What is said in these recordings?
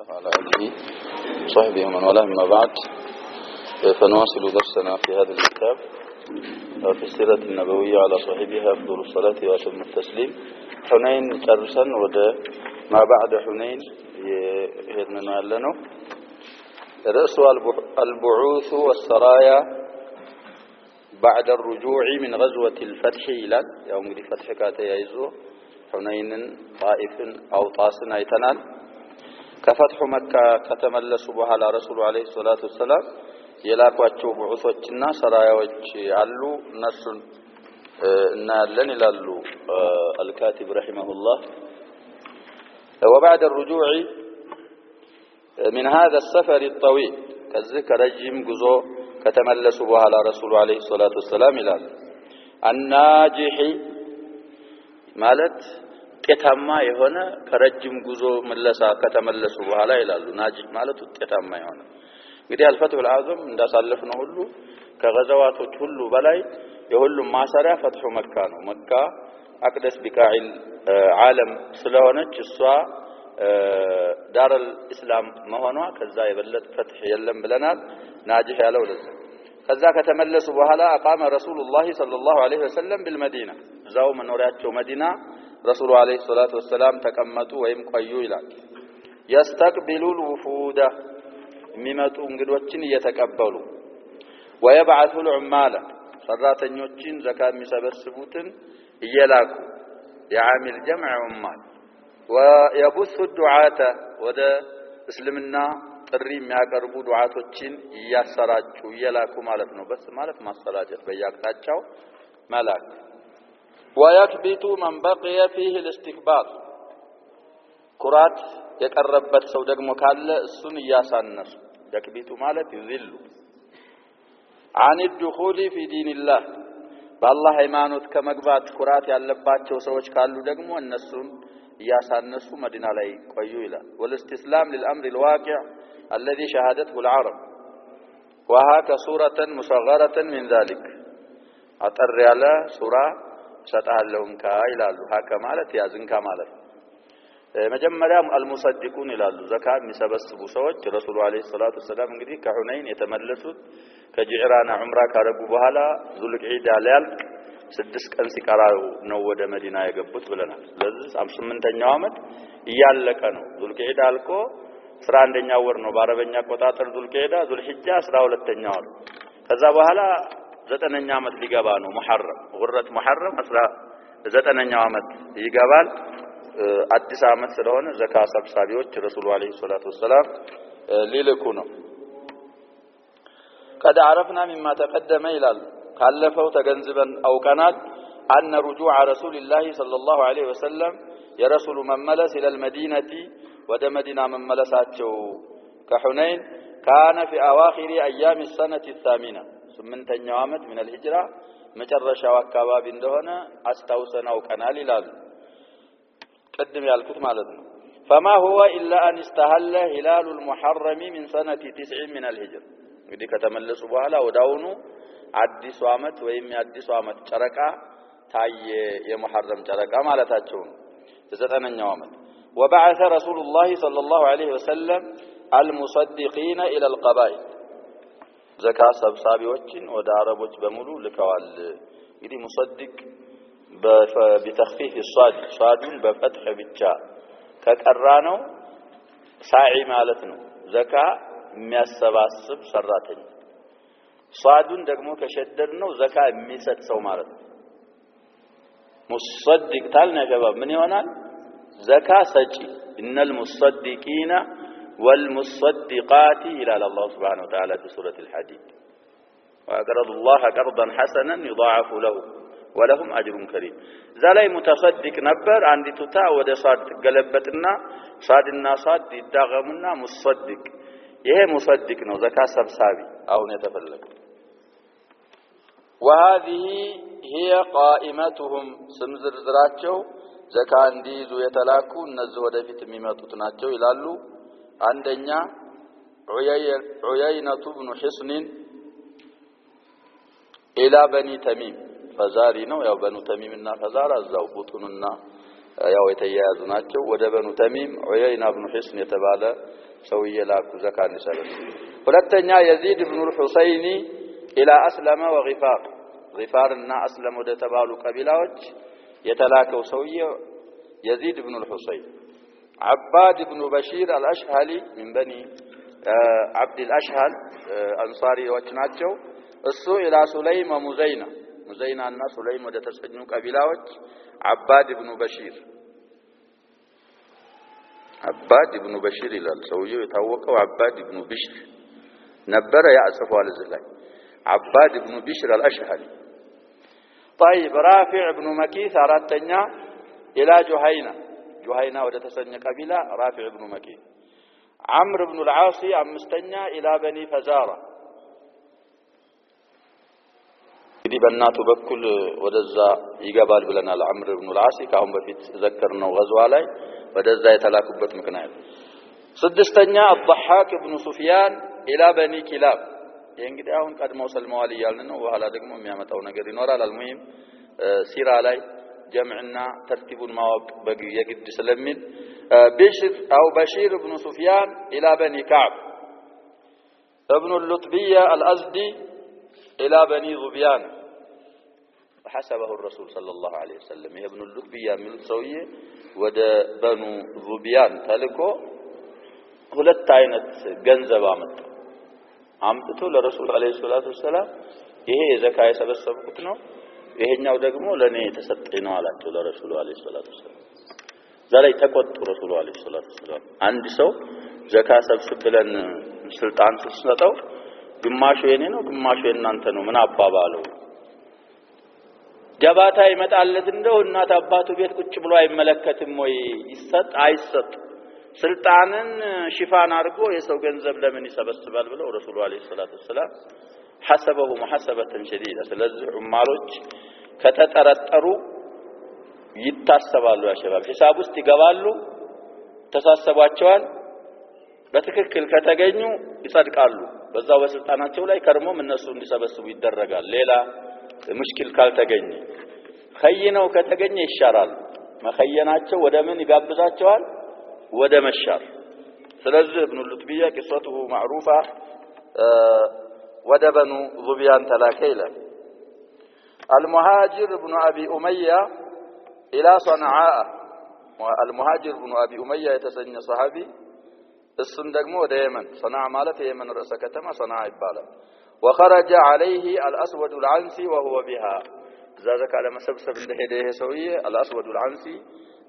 الله وعلى آله وصحبه ومن والاه ما بعد فنواصل درسنا في هذا الكتاب في السيرة النبوية على صاحبها أفضل الصلاة وأتم التسليم. حنين ترسن وده ما بعد حنين يهدنا لنا رأس البعوث والسرايا بعد الرجوع من غزوة الفتح إلى يوم الفتح كاتي يزو حنين طائف أو طاسن أيتنان كفتح مكة كتملس بها رسول عليه الصلاة والسلام يلاقوا بعثوችና ሰራያዎች አሉ እነሱን እናያለን ይላሉ الكاتب رحمه الله. وبعد الرجوع من هذا السفر الطويل كذلك رجم ጉዞ ከተመለሱ በኋላ ረሱል عليه الصلاة والسلام ይላል الناجح ማለት ውጤታማ የሆነ ከረጅም ጉዞ መለሳ ከተመለሱ በኋላ ይላሉ ናጅህ ማለት ውጤታማ የሆነ እንግዲህ አልፈትሁ العظم እንዳሳለፍነው ሁሉ ከገዛዋቶች ሁሉ በላይ የሁሉም ማሰሪያ ፈትሁ መካ ነው። መካ አቅደስ ቢቃኢል ዓለም ስለሆነች እሷ ዳረል እስላም መሆኗ ከዛ የበለጠ ፈትህ የለም ብለናል። ናጅህ ያለው ለዛ ከዛ ከተመለሱ በኋላ አቃመ ረሱላህ ሰለላሁ ዐለይሂ ወሰለም بالمدينة ዛው መኖሪያቸው መዲና رسول عليه الصلاة والسلام ተቀመጡ ወይም ቆዩ ይላል። يستقبل الوفود የሚመጡ እንግዶችን እየተቀበሉ ويبعث العمال ሰራተኞችን ዘካት የሚሰበስቡትን እየላኩ የዓሚል ጀምዕ ዑማል ويبث الدعاة ወደ እስልምና ጥሪ የሚያቀርቡ ዱዓቶችን እያሰራጩ እየላኩ ማለት ነው። በስ ማለት ማሰራጨት በየአቅጣጫው መላክ ويكبت من بقي فيه الاستكبار ኩራት የቀረበት ሰው ደግሞ ካለ እሱን ያሳነሱ يكبت ማለት ይذل عن الدخول في دين الله بالله ሃይማኖት ከመግባት ኩራት ያለባቸው ሰዎች ካሉ ደግሞ እነሱን ያሳነሱ መዲና ላይ ቆዩ ይላል። والاستسلام للامر الواقع الذي شهدته العرب وهاك سورة مصغرة من ذلك አጠር ያለ ሱራ ሰጣለሁም ካይላሉ ሀከ ማለት ያዝንካ ማለት መጀመሪያ አልሙሰድቁን ይላሉ ዘካት የሚሰበስቡ ሰዎች ረሱል አለይሂ ሰላቱ ሰላም እንግዲህ ከሁነይን የተመለሱት ከጅዕራና ዑምራ ካረጉ በኋላ ዙልቂዳ ሊያልቅ 6 ቀን ሲቀራው ነው ወደ መዲና የገቡት ብለናል። ስለዚህ 58ኛው አመት እያለቀ ነው። ዙልቂዳ አልቆ 11ኛው ወር ነው በአረበኛ አቆጣጠር ዙልቂዳ ዙልሂጃ 12ኛው ወር ከዛ በኋላ 9ኛ አመት ሊገባ ነው ሙሐረም ጉረት ሙሐረም 19ኛው አመት ይገባል። አዲስ አመት ስለሆነ ዘካ ሰብሳቢዎች ረሱል አለይሂ ሰላቱ ወሰለም ሊልኩ ነው። قد عرفنا مما تقدم الى ካለፈው ተገንዝበን አውቀናል ان رجوع رسول الله صلى الله عليه وسلم የረሱሉ መመለስ الى المدينه ወደ መዲና መመለሳቸው ከሁነይን كان في اواخر ايام السنه الثامنه 8ኛው አመት من الهجرة መጨረሻው አካባቢ እንደሆነ አስተውሰን አውቀናል ይላል። ቀድም ያልኩት ማለት ነው። فما هو الا ان استهل هلال المحرم من سنه 9 من الهجرة እንግዲህ ከተመለሱ በኋላ ወዳውኑ አዲስ አመት ወይም የአዲስ አመት ጨረቃ ታየ የሙሐረም ጨረቃ ማለታቸው ነው። 9ኛው አመት وبعث رسول الله صلى الله عليه وسلم المصدقين الى القبائل ዘካ ሰብሳቢዎችን ወደ አረቦች በሙሉ ልከዋል። እንግዲህ ሙሰድቅ በተخفيف الصاد صادን በفتح ብቻ ከቀራ ነው ሳዒ ማለት ነው ዘካ የሚያሰባስብ ሰራተኛ። صادን ደግሞ ከሸደድ ነው ዘካ የሚሰጥ ሰው ማለት ነው። ሙሰድቅ ታልነ ሸባብ ምን ይሆናል ዘካ ሰጪ ان المصدقين والمصدقات إلى الله سبحانه وتعالى في سورة الحديد وأقرض الله قرضا حسنا يضاعف له ولهم أجر كريم زالي متصدق نبر عندي تتا وده صاد قلبتنا صادنا صاد يدغمنا مصدق ይሄ مصدق ነው ዘካ ሰብሳቢ አሁን የተፈለገ وهذه هي قائمتهم ስምዝርዝራቸው ዘካ እንዲይዙ የተላኩ እነዚህ ወደፊት የሚመጡት ናቸው ይላሉ። አንደኛ ዑየይነቱ ብኑ ሒስን ኢላ በኒ ተሚም ፈዛሪ ነው። ያው በኑ ተሚምና ፈዛራ እዛው ቡጡንና ያው የተያያዙ ናቸው ወደ በኑ ተሚም ዑየይና ኢብኑ ሒስን የተባለ ሰውዬ ላኩ ዘካ እንዲሰበስብ ሁለተኛ የዚድ ኢብኑ አልሁሰይኒ ኢላ አስለመ ወጊፋር ጊፋርና አስለም ወደ ተባሉ ቀቢላዎች የተላከው ሰውዬ የዚድ ኢብኑ አልሁሰይን عباد بن بشير الأشهلي من بني عبد الأشهل أنصاري وجناتشو السوء إلى سليم ومزينة مزينة الناس سليم وده تسجنوا قبيلاوج عباد بن بشير عباد بن بشير إلى السوية يتوقع عباد بن بشر نبر يأسف على الزلاي عباد بن بشر الأشهلي طيب رافع بن مكيث أردتنا إلى جهينة وده تسجن قبيلة رافع بن مكيث عمرو بن العاصي أمستنى إلى بني فزارة دي بناتو بكل ودزا يقبال بلنا العمرو بن العاصي كهم بفيت ذكرنا وغزو علي ودزا يتلاكبت مكنايب سدستنى الضحاك بن سفيان إلى بني كلاب ينقد اهون قد موصل الموالي يالنا وهلا دقمو ميامتاو نقر ينورا للمهم سير علي جمعنا ترتيب المواق بقي يقد سلمين بشر أو بشير بن سفيان إلى بني كعب ابن اللطبية الأزدي إلى بني ظبيان حسبه الرسول صلى الله عليه وسلم ابن اللطبية من السوية ودا بنو ظبيان تلكو ሁለት አይነት ገንዘብ አምጥቶ ለረሱል አለይሂ ሰላቱ ወሰለም ይሄ ዘካ የሰበሰብኩት ነው ይሄኛው ደግሞ ለኔ ተሰጠኝ ነው አላቸው ለረሱል አለይሂ ሰላቱ ወሰለም ዛሬ ተቆጡ ረሱል አለይሂ ሰላቱ ወሰለም አንድ ሰው ዘካ ሰብስብ ብለን ስልጣን ሲሰጠው ግማሹ የኔ ነው ግማሹ የናንተ ነው ምን አባባለው ጀባታ ይመጣለት እንደው እናት አባቱ ቤት ቁጭ ብሎ አይመለከትም ወይ ይሰጥ አይሰጥ ስልጣንን ሽፋን አድርጎ የሰው ገንዘብ ለምን ይሰበስባል ብለው ረሱል አለይሂ ሰላቱ ወሰለም حسبه محاسبة شديدة ስለዚህ ዑማሮች ከተጠረጠሩ ይታሰባሉ ያ ሸባብ ሂሳብ ውስጥ ይገባሉ ተሳሰባቸዋል በትክክል ከተገኙ ይጸድቃሉ በዛው በስልጣናቸው ላይ ከርሞም እነሱ እንዲሰበስቡ ይደረጋል ሌላ ሙሽኪል ካልተገኘ ኸይነው ከተገኘ ይሻራል መኸየናቸው ወደ ምን ይጋብዛቸዋል ወደ መሻር ስለዚህ ابن اللطبية قصته معروفة ودبنوا ظبيان تلاكيلا المهاجر بن أبي أمية إلى صنعاء المهاجر بن أبي أمية يتسنى صحابي الصندق مو يمن صنعاء مالت يمن رأس كتما صنعاء إبالا وخرج عليه الأسود العنسي وهو بها ذلك على مسبسب لهديه سوية الأسود العنسي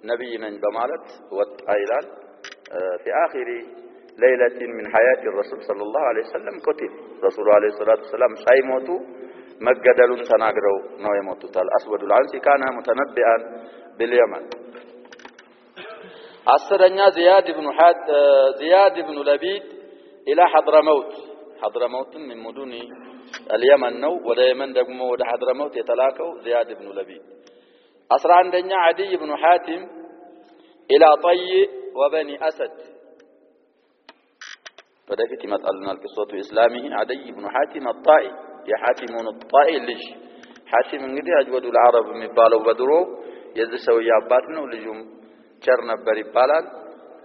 نبي من بمالت والآيلان في آخر ليلة من حياة الرسول صلى الله عليه وسلم قتل رسول عليه الصلاة والسلام سيموتوا مجدلون تناقروا نو يموتوا الأسود العنسي كان متنبئا باليمن السرنيا زياد بن لبيد إلى حضرموت من مدن اليمن نو ولا يمن دقمو ولا حضرموت يتلاكوا زياد بن لبيد أسرع عندنا عدي بن حاتم إلى طي وبني أسد فدفت مسألنا القصة إسلامه عدي بن حاتم الطائي يا حاتم الطائي ليش حاتم انقدي أجود العرب مبالو بدرو يزسوا ياباتنا ولجم شر نبر بالال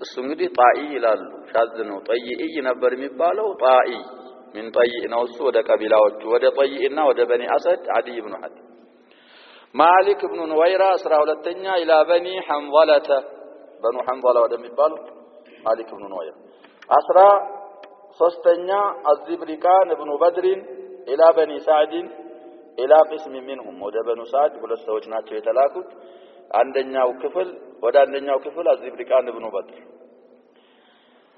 السنقدي طائي لال شاذنو طيئي نبر مبالو طائي من طيئ نوسو ودا قبيلاوچ ودا طيئنا ودا بني أسد عدي بن حاتم مالك بن نويرة أسرع ولتنيا إلى بني حنظلة بنو حنظلة ودا مبالو مالك بن نويرة أسرع ሶስተኛ الزبرقان ابن بدر الى بني سعد الى قسم منهم ወደ በኑ ሳዕድ ሁለት ሰዎች ናቸው የተላኩት አንደኛው ክፍል ወደ አንደኛው ክፍል الزبرقان ابن بدر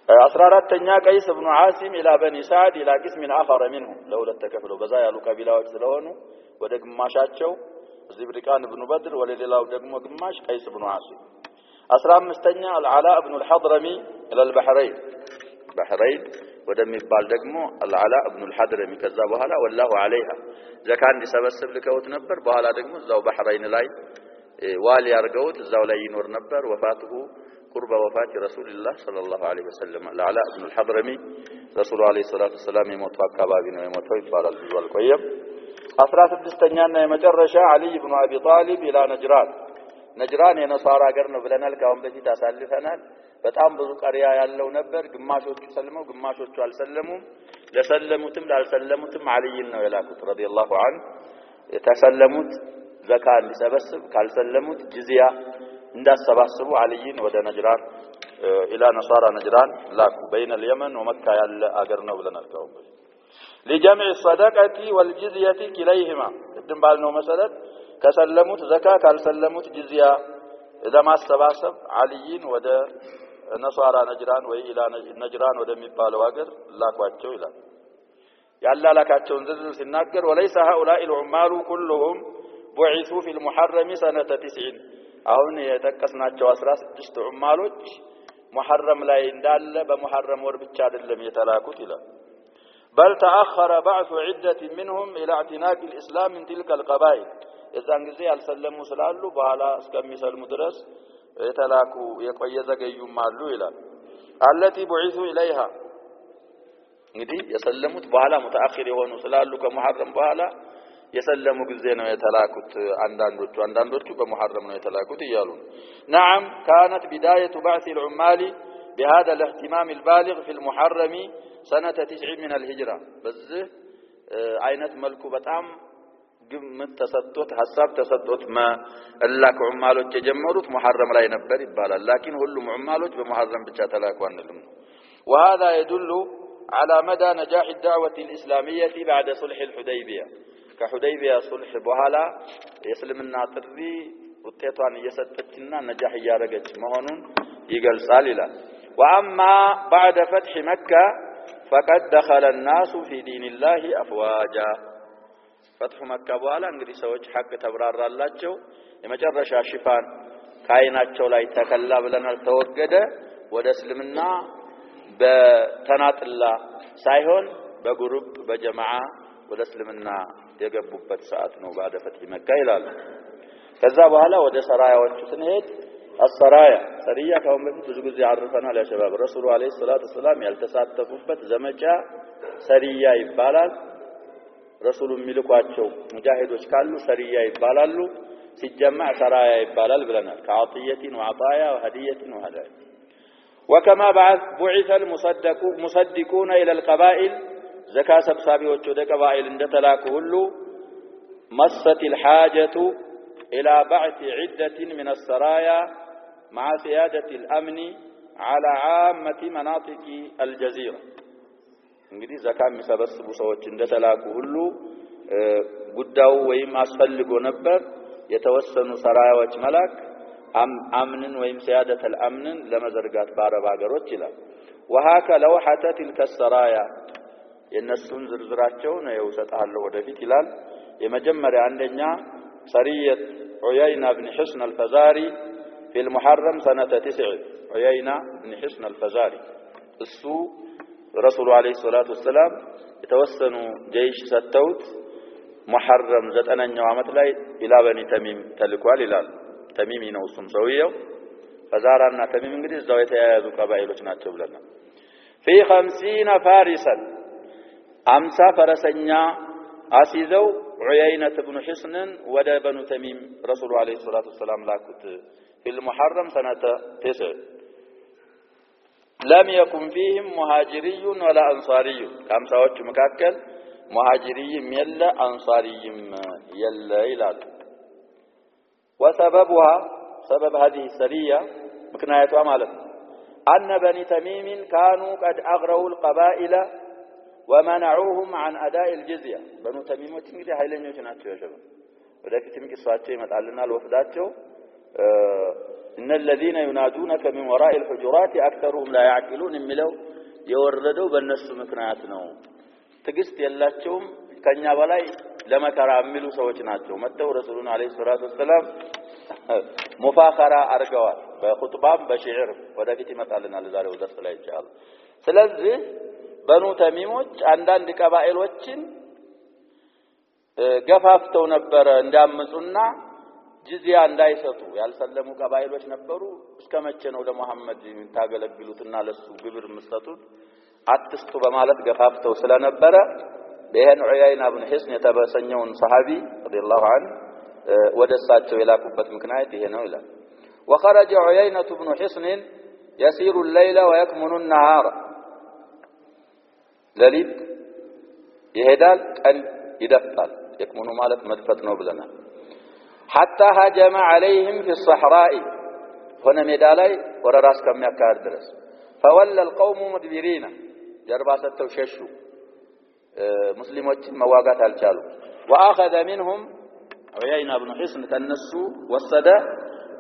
14ኛ ቀይስ ابن عاصم الى بني سعد الى قسم اخر منهم ለሁለት ተከፍለው በዛ ያሉ ቀቢላዎች ስለሆኑ ወደ ግማሻቸው الزبرقان ابن بدر ወደ ሌላው ደግሞ ግማሽ ቀይስ ابن عاصم 15ኛ العلاء ابن الحضرمي الى البحرين بحرين ወደሚባል ደግሞ العلاء ابن الحضرمي ከዛ በኋላ والله عليها ዘካ እንዲሰበስብ ልከውት ነበር በኋላ ደግሞ እዛው ባህራይን ላይ ዋሊ ያርገውት እዛው ላይ ይኖር ነበር ወፋቱሁ قرب وفاة رسول الله صلى الله عليه وسلم العلاء ابن الحضرمي رسول الله عليه الصلاة والسلام يموت አካባቢ ነው የሞተው ይባላል ብዙ አልቆየም 16ኛና የመጨረሻ علي بن ابي طالب الى نجران ነጅራን የነሳራ ሀገር ነው ብለናል ካሁን በፊት አሳልፈናል በጣም ብዙ ቀሪያ ያለው ነበር ግማሾቹ ሰልመው ግማሾቹ አልሰለሙም ለሰለሙትም ላልሰለሙትም አልይን ነው የላኩት ረዲየላሁ ዐንሁ የተሰለሙት ዘካ እንዲሰበስብ ካልሰለሙት ጅዝያ እንዳሰባስቡ አልይን ወደ ነጅራን ኢላ ነሳራ ነጅራን ላኩ بين اليمن ومكة ያለ አገር ነው ብለናል ካሁን በፊት لجمع الصدقة والجزية كليهما ቅድም ባልነው መሰረት ከሰለሙት ዘካ ካልሰለሙት ጅዝያ ለማሰባሰብ አልይን ወደ ነሳራ ነጅራን ወይ ኢላ ነጅራን ወደሚባለው ሀገር ላኳቸው ይላል ያላላካቸውን ዝርዝር ሲናገር وليس هؤلاء العمال كلهم بعثوا في المحرم سنة 90 አሁን የተቀስናቸው 16 ዑማሎች محرم ላይ እንዳለ በመሐረም ወር ብቻ አይደለም የተላኩት ይላል بل تأخر بعث عدة منهم إلى اعتناق الإسلام من تلك القبائل የዛን ጊዜ ያልሰለሙ ስላሉ በኋላ እስከሚሰልሙ ድረስ የተላኩ የቆየ ዘገዩም አሉ ይላል التي بعثوا إليها እንግዲህ የሰለሙት በኋላ متأخر የሆኑ ስላሉ ከመሐረም በኋላ የሰለሙ ጊዜ ነው የተላኩት አንዳንዶቹ በመሐረም ነው የተላኩት ይያሉ نعم كانت بداية بعث العمال بهذا الاهتمام البالغ في المحرم سنة 90 من الهجرة በዚህ አይነት መልኩ በጣም ግምት ተሰጥቶት ሐሳብ ተሰጥቶት ማላክ ዑማሎች የጀመሩት ሙሐረም ላይ ነበር ይባላል لكن ሁሉም ዑማሎች በሙሐረም ብቻ ተላኩ አንልም وهذا يدل على مدى نجاح الدعوة الإسلامية بعد صلح الحديبية كحديبية صلح በኋላ የእስልምና ጥሪ ውጤቷን እየሰጠችና ነጃህ ያረገች መሆኑን ይገልጻል ይላል واما بعد فتح مكة فقد دخل الناس في دين الله افواجا فتح مكة በኋላ እንግዲህ ሰዎች ሐቅ ተብራራላቸው የመጨረሻ ሽፋን ካይናቸው ላይ ተከላ ብለናል ተወገደ ወደ እስልምና በተናጥላ ሳይሆን በግሩፕ በጀማዓ ወደ እስልምና የገቡበት ሰዓት ነው بعد فتح مكة ይላል ከዛ በኋላ ወደ ሰራያዎቹ ስንሄድ السرايا سريا كون በፊት ብዙ ጊዜ አርፈናል ያ ሸባብ ረሱሉ አለይሂ ሰላቱ ሰላም ያልተሳተፉበት ዘመቻ ሰሪያ ይባላል ረሱሉ የሚልኳቸው ሙጃሂዶች ካሉ ሰሪያ ይባላሉ ሲጀማዕ ሰራያ ይባላል ብለናል ከአጥየቲን ወአጣያ ወህዲየቲን ወሃዳያ وكما بعث المصدقون الى القبائل زكاه سبسابيዎች ወደ ቀባኢል እንደተላኩ ሁሉ مست الحاجة إلى بعث عدة من السرايا مع سيادة الأمن على عامة مناطق الجزيرة እንግዲህ ዘካ የሚሰበስቡ ሰዎች እንደተላኩ ሁሉ ጉዳዩ ወይም አስፈልጎ ነበር የተወሰኑ ሰራያዎች መላክ አምንን ወይም سيادة الأمن ለመዘርጋት በአረብ ሀገሮች ይላል وهكا لوحة تلك السرايا የነሱን ዝርዝራቸው ነው ይወጣሉ ወደፊት ይላል የመጀመሪያ አንደኛ سرية عيينة بن حصن الفزاري في المحرم سنة 9 عيينة بن حصن الفزاري السو رسول عليه الصلاة والسلام يتوسنوا جيش ستوت محرم زتنኛው ዓመት ላይ ኢላ በኒ ተሚም ተልኳል ይላል ተሚም ነው እሱም ሰውየው ፈዛራና ተሚም እንግዲህ እዛው የተያያዙ ቀባኢሎች ናቸው ብለናል في 50 فارسا 50 ፈረሰኛ አሲዘው عيينة بن حصن ودا بنو تميم رسول عليه الصلاة والسلام لاكت في المحرم سنة 9 لم يكن فيهم مهاجري ولا أنصاري كم سوتش مكاكل مهاجري يلا أنصاري يلا إلى وسببها سبب هذه السرية مكنايتها مالك أن بني تميم كانوا قد أغروا القبائل ومنعوهم عن أداء الجزية بنو تميمዎች እንግዲህ ኃይለኞች ናቸው ያሸበ ወደፊትም ቂሷቸው ይመጣልናል ወፍዳቸው ان الذين ينادونك من وراء الحجرات اكثرهم لا يعقلون የሚለው የወረደው በእነሱ ምክንያት ነው ትግስት የላቸውም ከኛ በላይ ለመከራ የሚሉ ሰዎች ናቸው መተው ረሱሉን አለይሂ ሰላቱ ወሰለም ሙፋኸራ አርገዋል በኹጥባም በሽዕር ወደፊት ይመጣልናል ዛሬው ደርስ ላይ ይቻላል ስለዚህ በኑ ተሚሞች አንዳንድ ቀባኢሎችን ገፋፍተው ነበር እንዳመጹና ጅዝያ እንዳይሰጡ ያልሰለሙ ቀባኢሎች ነበሩ እስከመቼ ነው ለሙሐመድ ታገለግሉትና ለሱ ግብር መስጠቱት አትስጡ በማለት ገፋፍተው ስለነበረ በእን ዑያይና ኢብኑ ሒስን የተበሰኘውን ሰሃቢ ረዲየላሁ ዐንሁ ወደሳቸው የላኩበት ምክንያት ይሄ ነው ይላል። وخرج عيينة بن حصن يسير الليل ويكمن النهار لليل يهدال ቀን ይደፍጣል يكمن ማለት መድፈት ነው ብለናል حتى هاجم عليهم في الصحراء ሆነ ሜዳ ላይ ወረራ እስከሚያካሂድ ድረስ فولى القوم مدبرين ጀርባ ሰጥተው ሸሹ ሙስሊሞችን መዋጋት አልቻሉ واخذ منهم عيينة بن حصن ከነሱ ወሰደ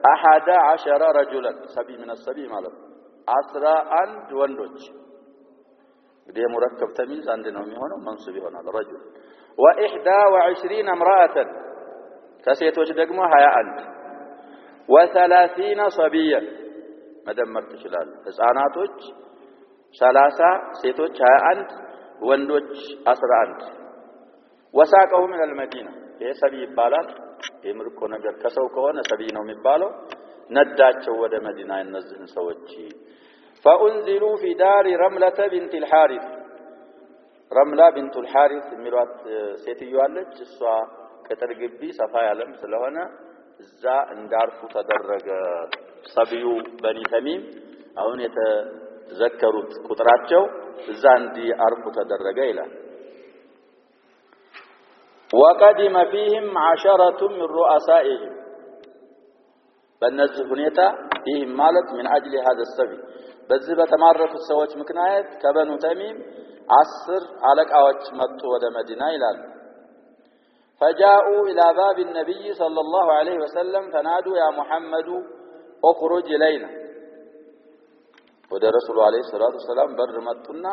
11 رجلا سبي من السبي ማለት 11 ወንዶች እንግዲህ ሙረከብ ተሚዝ አንድ ነው የሚሆነው መንሱብ ይሆናል رجل و21 امرأة ከሴቶች ደግሞ 21 و30 صبيا መደመር ትችላል ህፃናቶች 30 ሴቶች 21 ወንዶች 11 وساقهم من المدينة ይሄ ሰቢ ይባላል የምርኮ ነገር ከሰው ከሆነ ሰቢ ነው የሚባለው ነዳቸው ወደ መዲና እነዚህን ሰዎች فانزلوا في دار رملة بنت الحارث رملة بنت الحارث የሚሏት ሴትዮ አለች እሷ ቅጥር ግቢ ሰፋ ያለም ስለሆነ እዛ እንዳርፉ ተደረገ ሰቢዩ በኒ ተሚም አሁን የተዘከሩት ቁጥራቸው እዛ እንዲያርፉ ተደረገ ይላል وقدم فيهم 10 من رؤسائهم በእነዚህ ሁኔታ ይህ ማለት من اجل هذا السبي በዚህ በተማረኩት ሰዎች ምክንያት ከበኑ ተሚም 10 አለቃዎች መጡ ወደ መዲና ይላል فجاءوا الى باب النبي صلى الله عليه وسلم فنادوا يا محمد اخرج الينا ወደ ረሱሉ አለይሂ ሰላቱ ሰላም በር መጡና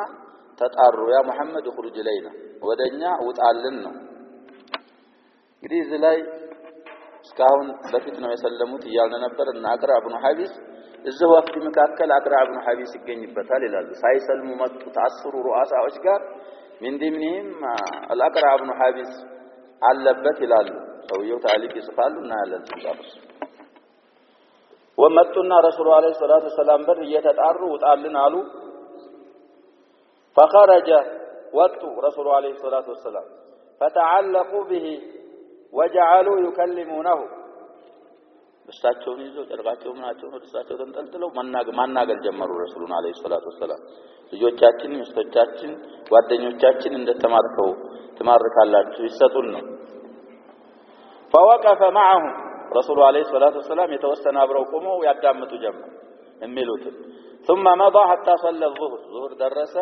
ተጣሩ ያ መሐመድ اخرج الينا ወደኛ ውጣልን ነው እንግዲህ እዚህ ላይ እስካሁን በፊት ነው የሰለሙት ይያልን ነበር እና አቅራ ኢብኑ ሐቢስ እዚህ ወቅት መካከል አቅራ ኢብኑ ሐቢስ ይገኝበታል ይላሉ ሳይሰልሙ መጡ 10 ሩአሳዎች ጋር ምን ዲምኒም አልአቅራ ኢብኑ ሐቢስ አለበት ይላሉ ሰውየው ታሪክ ይጽፋሉ እና ያለን ተጻፈስ ወመጡና ረሱሉ አለይሂ ሰላቱ ሰላም በር እየተጣሩ ውጣልን አሉ فخرج ወጡ ረሱሉ አለይሂ ሰላቱ ሰላም فتعلقوا به وجعلوا يكلمونه እሳቸውን ይዘው ጨርቃቸው ምናቸው እሳቸው ተንጠልጥለው ማናገር ጀመሩ ረሱሉን አለይሂ ሰላቱ ሰላም ልጆቻችን ሚስቶቻችን ጓደኞቻችን እንደተማርከው ተማርካላችሁ ይሰጡን ነው فوقف معهم رسول عليه الصلاه والسلام የተወሰነ አብረው ቆመው ያዳምጡ ጀመሩ የሚሉት ثم مضى حتى صلى الظهر ظهر درس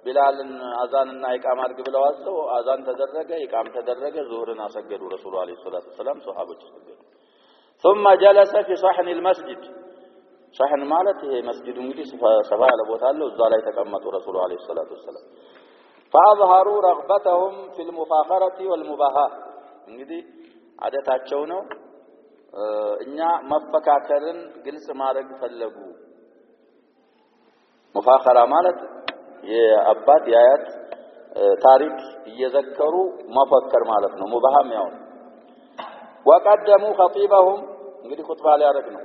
بلالن اذاننا اقامه አድርግ ብለው አዘው አዛን ተደረገ ኢቃም ተደረገ ዙህርን አሰገዱ ረሱሉ አለይሂ ሰላቱ ሰላም ሱሐቦች ሰገዱ ثم جلس في صحن المسجد صحن ማለት ይሄ መስጊዱ እንግዲህ ሰፋ ያለ ቦታ አለው እዛ ላይ ተቀመጡ ረሱሉ አለይሂ ሰላቱ ሰላም فاظهروا رغبتهم في المفاخره والمباهاه እንግዲህ አደታቸው ነው እኛ መፈካከርን ግልጽ ማድረግ ፈለጉ ሙፋኸራ ማለት የአባት ያያት ታሪክ እየዘከሩ መፈከር ማለት ነው ሙባሃም ያው وقدموا خطيبهم እንግዲህ ኹጥባ ሊያደርግ ነው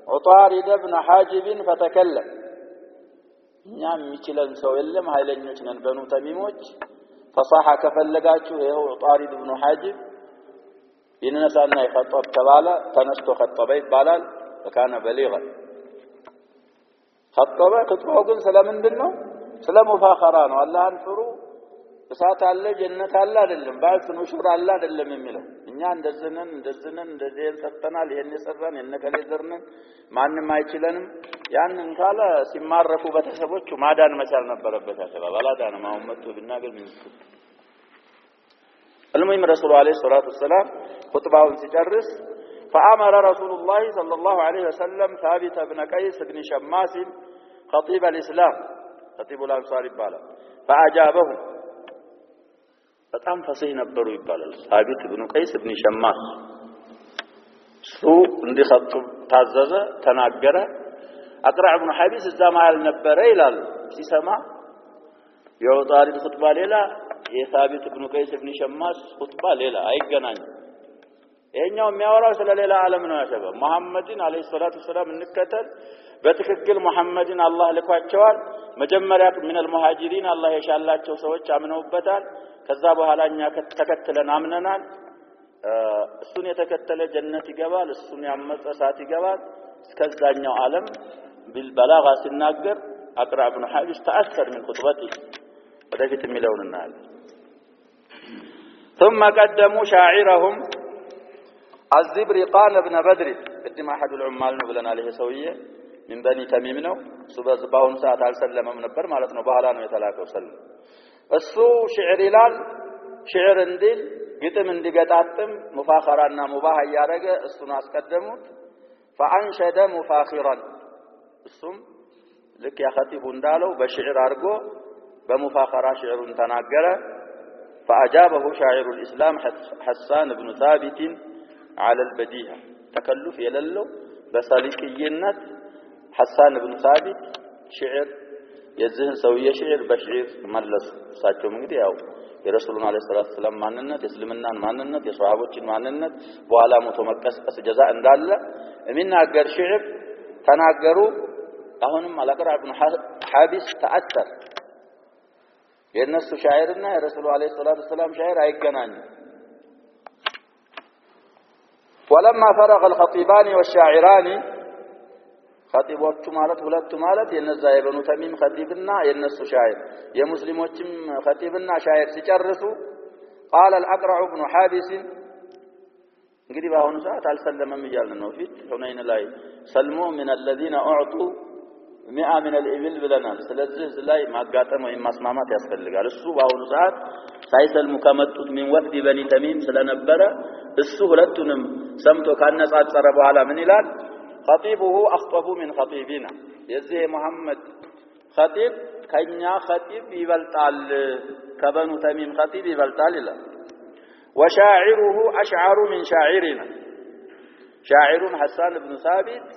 ዑጣሪድ ኢብኑ ሐጂብ فتكلم እኛ የሚችለን ሰው የለም ኃይለኞች ነን በኑ ተሚሞች ፈሳሐ ከፈለጋችሁ ይሄው ዑጣሪድ ኢብኑ ሐጂብ ይነሳና ይخطب ተባለ ተነስቶ خطበ ይባላል فكان بليغا خطበ ኹጥባው ግን ስለምንድነው ስለ ሙፋኸራ ነው አላህን ፍሩ እሳት አለ ጀነት አለ አይደለም ባስ ነው ሹር አለ አይደለም የሚለው እኛ እንደዝነን እንደዚህ ሰጠናል ይሄን የሰራን የነከለ ዘርነን ማንንም አይችለንም ያንን ካለ ሲማረኩ በተሰቦቹ ማዳን መቻል ነበረበት ያሰባ ባላዳን ማውመቱ ቢናገር ምን المهم رسول عليه الصلاه والسلام خطباውን ሲጨርስ فامر رسول الله صلى الله عليه وسلم ثابت بن قيس بن شماس خطيب الاسلام خطيب الانصار ይባላል فاجابه በጣም ፈሲህ ነበሩ ይባላል ثابت بن قيس بن شماس ሱ እንዲخطب ታዘዘ ተናገረ አቅራ ኢብኑ ሐቢስ እዛ ማል ነበረ ይላል ሲሰማ የውጣሪድ ኹጥባ ሌላ የثابت بن قيس بن شماس ኹጥባ ሌላ አይገናኙ ይሄኛው የሚያወራው ስለ ሌላ ዓለም ነው ያሰበው መሐመድን አለይሂ ሰላቱ ሰላም እንከተል በትክክል መሐመድን አላህ ልኳቸዋል መጀመሪያ من المهاجرين አላህ የሻላቸው ሰዎች አምነውበታል ከዛ በኋላኛ ተከትለን አምነናል እሱን የተከተለ ጀነት ይገባል እሱን ያመፀ እሳት ይገባል እስከዛኛው ዓለም بالبلاغ ሲናገር አቅራ ኢብኑ ሐቢስ ተአثر من خطبته ወደፊት የሚለውን እናያለን ثم قدموا شاعرهم الزبرقان ابن بدر قدم احد العمال ነው ብለናል ይሄ ሰውዬ من بني تميم ነው በአሁኑ ሰዓት አልሰለመም ነበር ማለት ነው በኋላ ነው የተላከው ሰለም እሱ ሽዕር ይላል ሽዕር እንዲል ግጥም እንዲገጣጥም ሙፋኸራና ሙባህ ያረገ እሱን አስቀደሙት فانشد مفاخرا እሱም ልክ ያ ኸጢቡ እንዳለው በሽዕር አርጎ በሙፋኸራ ሽዕሩን ተናገረ فاجابه شاعر الاسلام حسان بن ثابت على البديهه تكلف يللو بسالكيነት حسان بن ثابت ሽዕር የዚህን ሰውዬ ሽዕር በሽዕር መለሱ እሳቸው እንግዲህ ያው የረሱሉን አለይሂ ሰላቱ ሰላም ማንነት የእስልምናን ማንነት የሷሃቦችን ማንነት በኋላ ሞቶ መቀስቀስ ጀዛ እንዳለ የሚናገር ሽዕር ተናገሩ አሁንም አልአቅራ ኢብኑ ሐቢስ ተአثر የነሱ ሻዕርና የረሱሉ አለይሂ ሰላቱ ሰላም ሻዕር አይገናኙ ولما فرغ الخطيبان والشاعران خطيبዎቹ ማለት ሁለቱ ማለት የነዛ የበኑ ተሚም خطيبና የነሱ ሻዕር የሙስሊሞችም خطيبና ሻዕር ሲጨርሱ قال الأقرع بن حابس እንግዲህ በአሁኑ ሰዓት አልሰለመም ይያልን ነው ፊት ሁነይን ላይ ሰልሙ من الذين اعطوا 100 من الابل ብለናል ስለዚህ ላይ ማጋጠም ወይ ማስማማት ያስፈልጋል እሱ በአሁኑ ሰዓት ሳይሰልሙ ከመጡት من وفد بني تميم ስለነበረ እሱ ሁለቱንም ሰምቶ ካነጻጸረ በኋላ ምን ይላል خطيبه اخطب من خطيبنا የዚህ መሐመድ خطيب ከኛ خطيب ይበልጣል ከበኑ ተሚም خطيب ይበልጣል ይላል وشاعره اشعر من شاعرنا شاعر حسان بن ثابت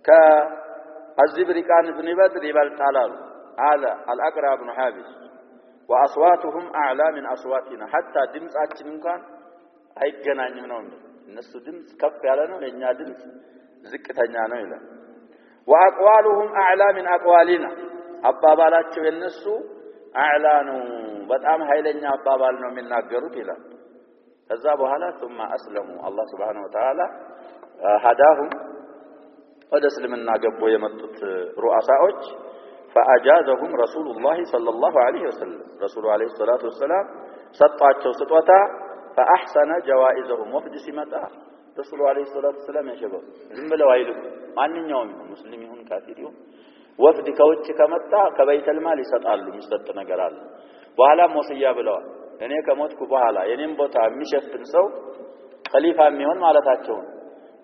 كالزبرقان بن بدر يبلطال على الأقرع بن حابس واصواتهم اعلى من اصواتنا حتى ድምጻችን እንኳን አይገናኝም ነው እነሱ ድምጽ ከፍ ያለ ነው የኛ ድምጽ ዝቅተኛ ነው ይላል واقوالهم اعلى من اقوالنا አባባላቸው የነሱ አዕላ ነው በጣም ኃይለኛ አባባል ነው የሚናገሩት ይላል ከዛ በኋላ ثم اسلموا الله سبحانه وتعالى هداهم ወደ እስልምና ገቦ የመጡት ሩአሳዎች فاجازهم رسول الله صلى الله عليه وسلم رسول عليه الصلاه والسلام ሰጣቸው ስጦታ فاحسن جوائزهم وفد ሲመጣ رسول عليه الصلاه والسلام ያሸበው ዝም ብለው አይልም ማንኛውም ሙስሊም ይሁን ካፊር ይሁን ወፍድ ከውጭ ከመጣ ከበይተል ማል ይሰጣሉ የሚሰጥ ነገር አለ በኋላ ወሲያ ብለዋል እኔ ከሞትኩ በኋላ የኔን ቦታ የሚሸፍን ሰው ኸሊፋ የሚሆን ማለታቸው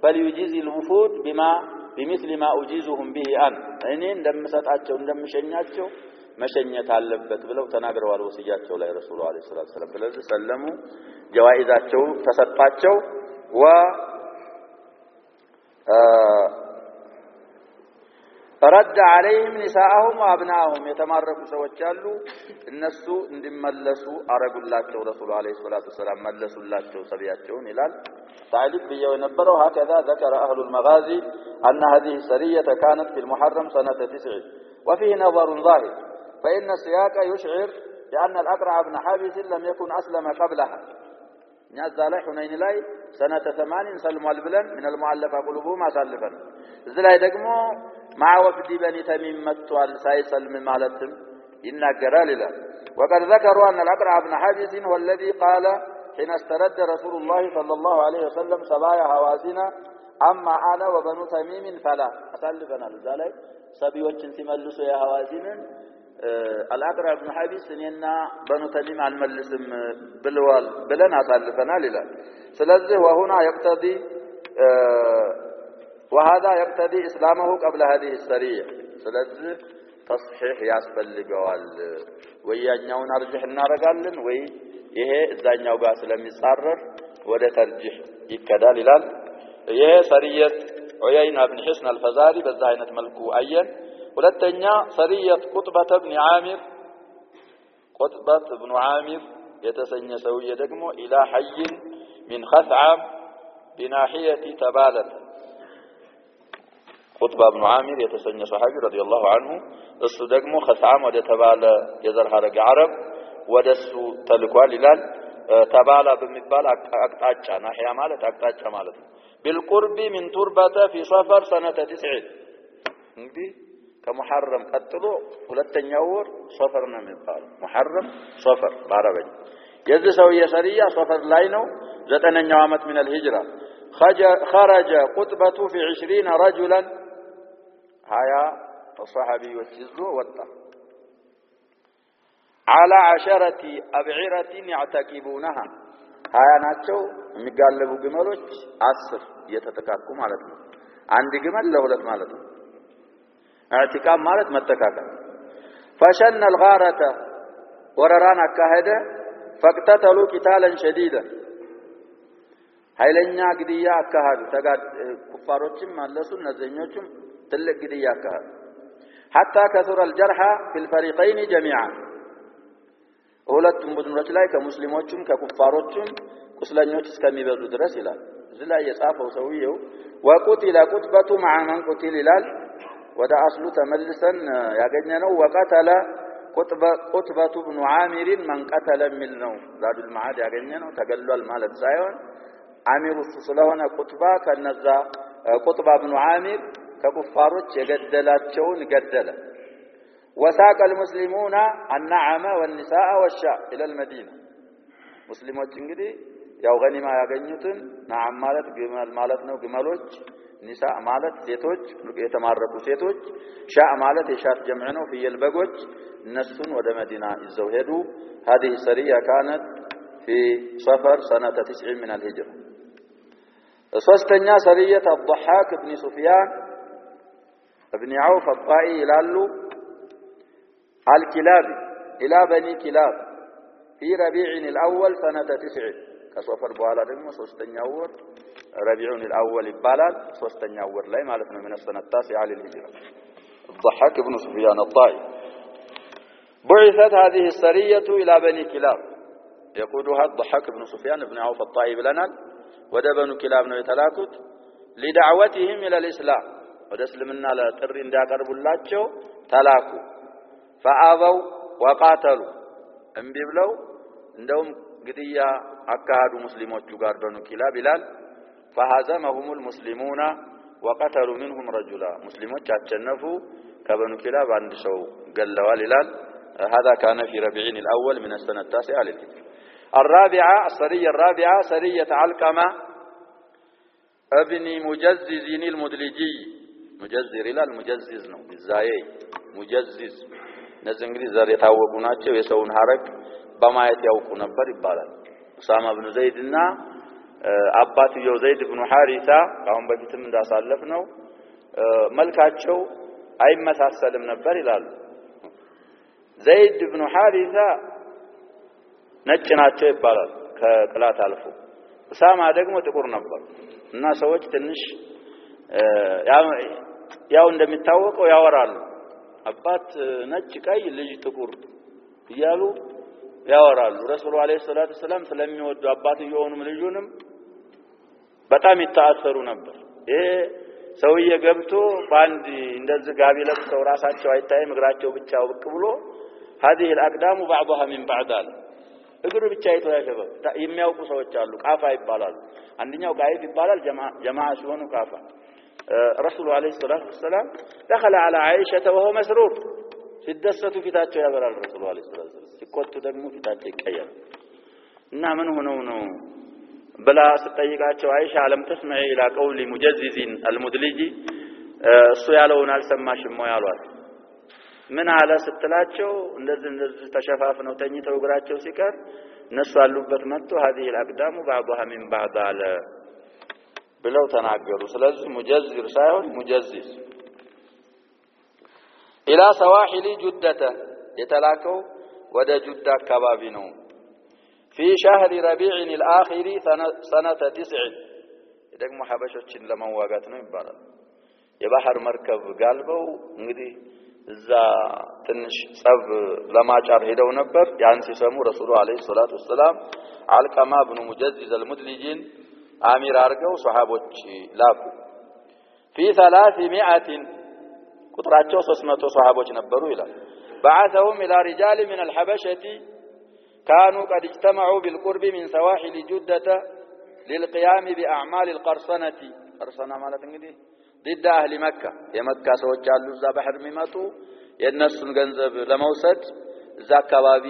فليجيز الوفود بمثل ما اجيزهم به ان እኔ እንደምሰጣቸው እንደምሸኛቸው መሸኘት አለበት ብለው ተናግረዋል ወሲያቸው ላይ ረሱሉ አለይሂ ሰላቱ ሰላም ስለዚህ ሰለሙ ጀዋኢዛቸው ተሰጣቸው و رد عليهم نساءهم وابنائهم የተማረኩ ሰዎች አሉ እነሱ እንዲመለሱ አረጉላቸው ረሱሉ አለይሂ ሰላቱ ሰላም መለሱላቸው ሰቢያቸውን ይላል تعليق بيو የነበረው هكذا ذكر اهل المغازي ان هذه السريه كانت في المحرم سنه 9 وفيه نظر ظاهر فان السياق يشعر بان الاقرع بن حابس لم يكن اسلم قبلها نزل حنين ላይ سنه 80 سلموا البلن من المؤلف قلوبهم اسالفن እዚህ ላይ ደግሞ مع وفد بني تميم متوال سايسلم مالتم يناغرال ይላል وقد ذكروا ان الاقرع بن حابس هو الذي قال حين استرد رسول الله صلى الله عليه وسلم سبايا هوازنا اما انا وبنو تميم فلا اسالفنا ذلك ሰቢዎችን ሲመልሱ የሐዋዚንን الأقرع بن حابس እኔና በኑ ተሚም አልመልስም ብለዋል ብለን አሳልፈናል ይላል ስለዚህ وهنا يقتضي وهذا يقتضي اسلامه قبل هذه السريه ስለዚህ تصحيح ያስፈልገዋል ወያኛውን አርጅህ እናረጋለን ወይ ይሄ እዛኛው ጋር ስለሚጻረር ወደ ተርጂህ ይከዳል ይላል ይሄ ሰሪየት ዑየይና ኢብኑ ሒስን አልፈዛሪ በዛ አይነት መልኩ አየን ሁለተኛ ሰሪየት ቁጥበት ኢብኑ ዓሚር ቁጥበት ኢብኑ ዓሚር የተሰኘ ሰውዬ ደግሞ ኢላ ሐይን من خثعم بناحيه تبالة ቁጥባ ኢብኑ ዓሚር የተሰኘ ሱሐቢ ረዲየላሁ ዐንሁ እሱ ደግሞ خثعم ወደ ተባለ የዘር ሐረግ አረብ ወደሱ ተልኳል ይላል تبالا بمثال أقطاع ناحية مالت أقطاع مالت بالقرب من تربة في صفر سنة 9 እንግዲህ ከሙሐረም ቀጥሎ ሁለተኛው ወር ሶፈር ነው የሚባለው ሙሐረም ሶፈር በአረበኛ የዚህ ሰውዬ ሰርያ ሶፈር ላይ ነው 9ኛው ዓመት من الهجرة خرج قطبة في 20 رجلا هيا الصحابي يجزو وطا على 10 أبعرة يعتكبونها هيا ናቸው የሚጋለቡ ግመሎች 10 እየተተካኩ ማለት ነው አንድ ግመል ለሁለት ማለት ነው اعتكاب مالت متكاكا فشن الغارة ورران أكاهدة فاقتتلوا قتالا شديدا هايلنيا قديا أكاهدوا تقاد كفاروچم مالسون نزينيوچم تلق قديا أكاهد حتى كثر الجرحى في الفريقين جميعا ሁለቱም ቡድኖች ላይ ከሙስሊሞችም ከኩፋሮችም ቁስለኞች እስከሚበዙ ድረስ ይላል እዚህ ላይ የጻፈው ሰውየው وقتل قطبة مع من قتل ይላል ወደ አስሉ ተመልሰን ያገኘነው وقتل قطبة بن عامر من قتل من ነው ዛዱል መዓድ ያገኘነው ተገሏል ማለት ሳይሆን አሚሩ ስለሆነ ቁጥባ ከነዛ ቁጥባ بن عامر ከኩፋሮች የገደላቸውን ገደለ وساق المسلمون النعم والنساء والشاء الى المدينه ሙስሊሞች እንግዲህ ያው ገኒማ ያገኙትን ነዓም ማለት ግመል ማለት ነው ግመሎች ኒሳ ማለት ሴቶች የተማረኩ ሴቶች ሻእ ማለት የሻት ጀምዕ ነው ፍየል በጎች እነሱን ወደ መዲና ይዘው ሄዱ هذه السريه كانت في صفر سنه 90 من الهجره ሶስተኛ سريه الضحاك بن سفيان ابن عوف الطائي ይላሉ الكلاب الى بني كلاب في ربيع الاول سنه 9 كصفر بኋላ ደግሞ ሶስተኛው ወር ربيع الأول يبالال سوستنيا ور لاي معناتنا من السنة 9 للهجرة الضحاك بن سفيان الطائي بعثت هذه السرية إلى بني كلاب يقودها الضحاك بن سفيان بن عوف الطائي لنا ودا بنو كلاب ነው የተላኩት لدعوتهم إلى الإسلام ወደ እስልምና ለጥሪ እንዲያቀርቡላቸው ተላኩ فآبوا وقاتلوا እምቢ ብለው እንደውም ግድያ አካሃዱ ሙስሊሞቹ ጋር በኑ ኪላብ ይላል فهزمهم المسلمون وقتلوا منهم رجلا مسلمون تشنفوا كبنو كلاب عند سو قلوا للال هذا كان في ربيع الأول من السنة 9 للهجرة الرابعة السرية الرابعة سرية علقمة ابن مجزز المدلجي مجزر إلى المجزز نو بالزاي مجزز نزل انجليز زار يتاوقوا ناتشو يسوون حرك بما يتاوقوا نبر يبالال أسامة بن زيدنا አባትየው ዘይድ ኢብኑ ሐሪሳ አሁን በፊትም እንዳሳለፍነው መልካቸው አይመሳሰልም ነበር ይላሉ ዘይድ ኢብኑ ሐሪሳ ነጭ ናቸው ይባላል ከቅላት አልፎ ኡሳማ ደግሞ ጥቁር ነበር እና ሰዎች ትንሽ ያው እንደሚታወቀው ያወራሉ አባት ነጭ ቀይ ልጅ ጥቁር ይያሉ ያወራሉ ረሱሉ አለይሂ ሰላቱ ሰላም ስለሚወዱ አባትየውንም ልጁንም በጣም ይታሰሩ ነበር ይሄ ሰውዬ ገብቶ ባንዲ እንደዚህ ጋቢ ለብሰው ራሳቸው አይታይም እግራቸው ብቻ ወቅ ብሎ هذه الاقدام بعضها من بعض እግሩ ብቻ አይተያከበ የሚያውቁ ሰዎች አሉ ቃፋ ይባላሉ አንደኛው ጋይብ ይባላል ጀማዓ ሲሆኑ ቃፋ ረሱሉ አለይሂ ሰላቱ ሰላም دخل على عائشه وهو مسرور ሲደሰቱ ፊታቸው ያበራል ረሱሉ አለይሂ ሰላቱ ሰላም ሲቆጡ ደግሞ ፊታቸው ይቀየራል እና ምን ሆነው ነው بلا ስትጠይቃቸው አይሻ አለም ተስማዒ ኢላ ቀውሊ ሙጀዚዚን አልሙድሊጂ እሱ ያለውን አልሰማሽም ወይ አሏት ምን አለ ስትላቸው እንደዚህ ተሸፋፍነው ተኝተው እግራቸው ሲቀር እነሱ አሉበት መጥቶ هذه الاقدام بعضها من بعض አለ ብለው ተናገሩ ስለዚህ ሙጀዚር ሳይሆን ሙጀዚዝ ኢላ ሰዋሂሊ ጁደተ የተላከው ወደ ጁዳ አካባቢ ነው في شهر ربيع الآخر سنة 9 ደግሞ ሐበሾችን ለማዋጋት ነው ይባላል የባህር መርከብ ጋልበው እንግዲህ እዛ ትንሽ ጸብ ለማጫር ሄደው ነበር ያን ሲሰሙ ረሱሉ አለይሂ ሰላቱ ሰላም አልቀማ ኢብኑ ሙጀዚዝ አልሙድሊጂን አሚር አርገው ሱሐቦች ላኩ في 300 ቁጥራቸው 300 ሱሐቦች ነበሩ ይላል بعثهم الى رجال من الحبشه كانوا قد اجتمعوا بالقرب من سواحل جدة للقيام بأعمال القرصنة قرصنة ማለት እንግዲህ ضد أهل مكة የመካ ሰዎች አሉ እዛ ባህር የሚመጡ የነሱን ገንዘብ ለመውሰድ እዛ አካባቢ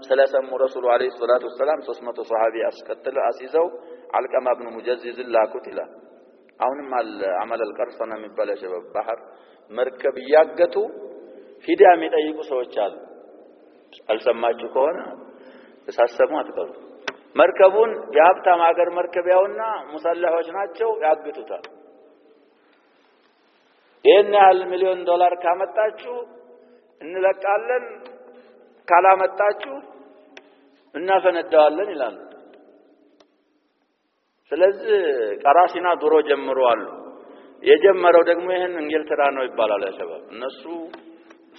ስለሰሙ ረሱሉ አለይሂ ሰላቱ ወሰለም 300 ሷሃቢ አስከተለ አሲዘው አልቀማ ኢብኑ ሙጀዚዝ ላኩት ይላል አሁንም አመል القرصنة የሚባለው ሸበብ ባህር መርከብ ያገቱ ፊዲያ የሚጠይቁ ሰዎች አሉ አልሰማችሁ ከሆነ ተሳሰሙ አትቀሩ መርከቡን የሀብታም ሀገር መርከቢያውና ሙሰላሆች ናቸው ያግቱታል ይሄን ያህል ሚሊዮን ዶላር ካመጣችሁ እንለቃለን ካላመጣችሁ እናፈነዳዋለን ይላሉ ስለዚህ ቀራሲና ድሮ ጀምረዋል የጀመረው ደግሞ ይሄን እንግልትራ ነው ይባላል ያሸባብ እነሱ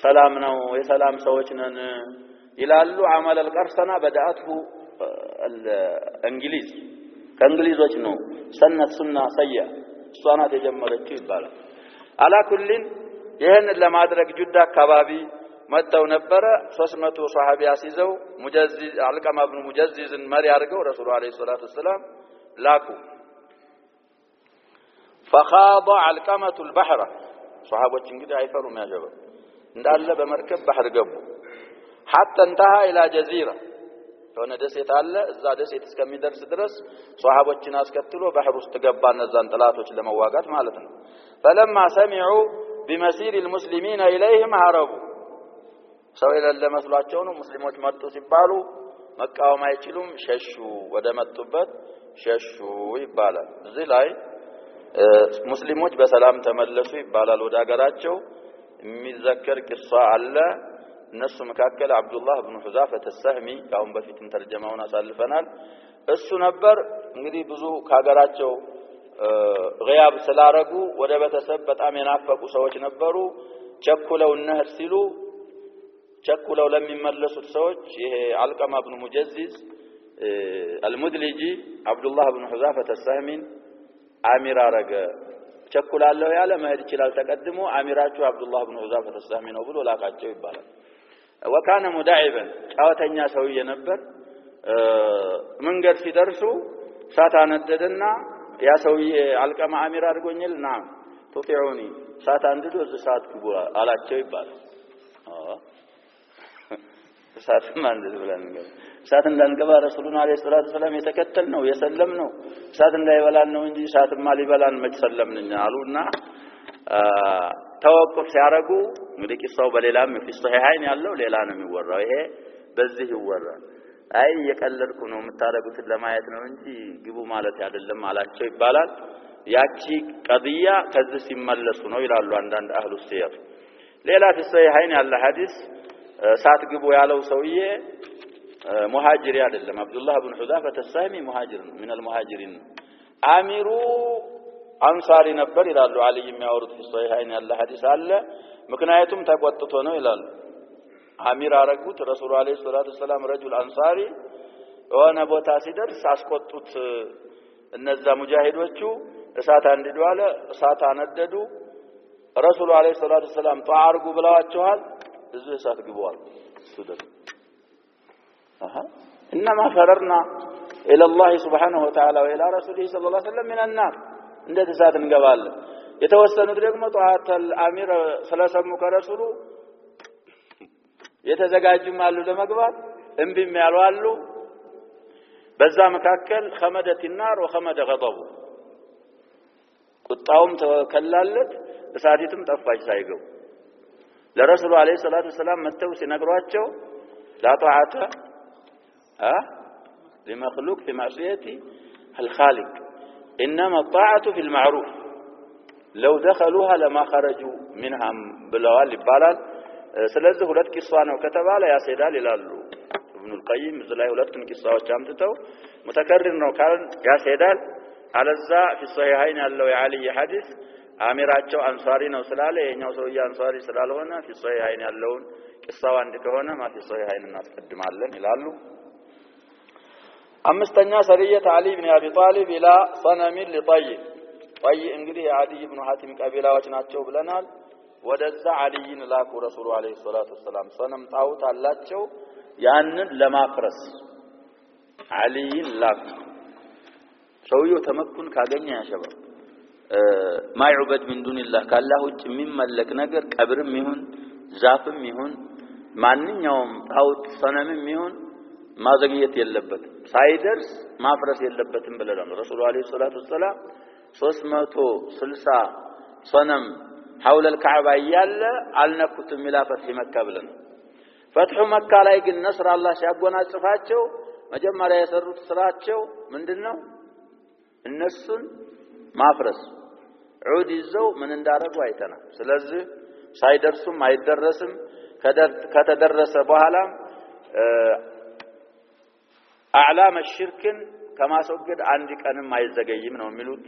ሰላም ነው የሰላም ሰዎች ነን ይላሉ አመል القرصنة بدأته الانجليز ከእንግሊዞች ነው ሰነት ሱና ሰያ ሷናት የጀመረችው ይባላል على كل ይሄን ለማድረግ ጁዳ አካባቢ መጣው ነበር 300 ሷሃቢ አሲዘው ሙጀዚዝ አልቀማ ኢብኑ ሙጀዚዝን መሪ አድርገው ረሱሉ አለይሂ ሰላቱ ወሰለም ላኩ فخاض علقمة البحر ሷሃቦች እንግዲህ አይፈሩም ያጀበ እንዳለ በመርከብ ባህር ገቡ حتى انتهى الى جزيره ሆነ ደሴት አለ እዛ ደሴት እስከሚደርስ ድረስ ሷሃቦችን አስከትሎ ባህር ውስጥ ገባ እነዛን ጥላቶች ለመዋጋት ማለት ነው فلما سمعوا بمسير المسلمين اليهم هربوا ሰው የሌለ መስሏቸው ነው ሙስሊሞች መጡ ሲባሉ መቃወም አይችሉም ሸሹ ወደ መጡበት ሸሹ ይባላል እዚህ ላይ ሙስሊሞች በሰላም ተመለሱ ይባላል ወደ ሀገራቸው የሚዘከር ቂሷ አለ እነሱ መካከል አብዱላህ ኢብኑ ሁዛፈተ ሰህሚ ያውን በፊትም ተርጀማውን አሳልፈናል እሱ ነበር እንግዲህ ብዙ ከሀገራቸው غياب ስላረጉ ወደ ቤተሰብ በጣም የናፈቁ ሰዎች ነበሩ ቸኩለው ነህር ሲሉ ቸኩለው ለሚመለሱት ሰዎች ይሄ አልቀማ ኢብኑ ሙጀዚዝ አልሙድሊጂ አብዱላህ ኢብኑ ሁዛፈተ ሰህሚን አሚር አረገ ቸኩላለሁ ያለ መሄድ ይችላል ተቀድሞ አሚራቸው አብዱላህ ኢብኑ ሁዛፈተ ሰህሚ ነው ብሎ ላካቸው ይባላል وكان مداعبا ጫወተኛ ሰውዬ ነበር መንገድ ሲደርሱ ሳታነደደና ያ ሰውዬ አልቀማ አሚር አድርጎኝልና ቶፊዑኒ ሳታ አንድዶ እሳት ግቡ አላቸው ይባላል እሳት ማንደድ ብለን ነው እሳት እንዳንገባ ረሱሉን አለይሂ ሰላቱ ሰላም የተከተል ነው የሰለም ነው እሳት እንዳይበላን ነው እንጂ እሳትማ ሊበላን መች ሰለምንኛ አሉና ተወቅፍ ሲያረጉ እንግዲህ ቂሳው በሌላም في الصحيحين ያለው ሌላ ነው የሚወራው ይሄ በዚህ ይወራል አይ የቀለልኩ ነው የምታረጉት ለማየት ነው እንጂ ግቡ ማለት አይደለም አላቸው ይባላል ያቺ ቀዲያ ከዚህ ሲመለሱ ነው ይላሉ አንዳንድ አህሉ ሲየር ሌላ في الصحيحين ያለ ሐዲስ ሳት ግቡ ያለው ሰውዬ ሙሃጅሪ አይደለም አብዱላህ ኢብኑ ሁዛፈተ ሰህሚ ሙሃጅር ነው من المهاجرين አሚሩ አንሳሪ ነበር ይላሉ አሊ የሚያወሩት في الصحيحين ያለ ሐዲስ አለ ምክንያቱም ተቆጥቶ ነው ይላሉ አሚር አረጉት ረሱሉ አለይሂ ሰላቱ ሰላም ረጁል አንሳሪ ወና ቦታ ሲደርስ አስቆጡት እነዛ ሙጃሂዶቹ እሳት አንድዱ አለ እሳት አነደዱ ረሱሉ አለይሂ ሰላቱ ሰላም ጧአርጉ ብለዋቸዋል እዚህ እሳት ግቧል ሱደር انما فررنا الى الله سبحانه وتعالى والى رسوله صلى الله عليه وسلم من النار እንዴት እሳት እንገባለን የተወሰኑት ደግሞ ጧአተል አሚር ሰለሰሙ ከረሱሉ የተዘጋጁም አሉ ለመግባት እንቢም ያሉ አሉ በዛ መካከል خمدت النار وخمد غضب ቁጣውም ተከላለት እሳቲቱም ጠፋች ሳይገቡ ለረሱሉ አለይሂ ሰላቱ ሰላም መተው ሲነግሯቸው لا طاعه لمخلوق في معصيه الخالق انما الطاعه في المعروف لو دخلوها لما خرجوا منها بلوال ይባላል ስለዚህ ሁለት ቂሷ ነው ከተባለ ያሰዳል ይላሉ ኢብኑ القيم ዝላይ ሁለቱን ቂሷዎች አምጥተው متكرر ነው ካል ያሰዳል አለዛ في الصحيحين ያለው የአሊ ሐዲስ አሚራቸው አንሳሪ ነው ስላለ የኛው ሰውዬ አንሳሪ ስላልሆነ في الصحيحين ያለውን ቂሷው አንድ ከሆነ ما في الصحيحين እናስቀድማለን ይላሉ አምስተኛ ሰሪየት አሊ ኢብኑ አቢ ጣሊብ ኢላ ሰነም لطيب طيب እንግዲህ አዲ ኢብኑ ሐቲም ቀቢላዎች ናቸው ብለናል ወደዛ አሊይን ላኩ ረሱሉ አለይሂ ሰላቱ ሰላም ሰነም ጣውት አላቸው ያንን ለማፍረስ አልይን ላክ ሰውየው ተመኩን ካገኘ ያሸባ ማይዑበድ ምን ዱንላህ ካላህ ውጭ የሚመለክ ነገር ቀብርም ይሁን ዛፍም ይሁን ማንኛውም ጣዖት ሰነምም ይሁን ማዘግየት የለበትም ሳይደርስ ማፍረስ የለበትም ብለናል ረሱል አለይሂ ሰላቱ ወሰለም 360 ሰነም حول الكعبة ያለ አልነኩትም ኢላ ፈትህ መካ ብለን ፈትሁ መካ ላይ ግን ነስር አላህ ሲያጎናጽፋቸው መጀመሪያ የሰሩት ስራቸው ምንድነው እነሱን ማፍረስ ዑድ ይዘው ምን እንዳረጉ አይተናል ስለዚህ ሳይደርሱም አይደረስም ከተደረሰ በኋላ አዕላም الشركን ከማስወገድ አንድ ቀንም አይዘገይም ነው የሚሉት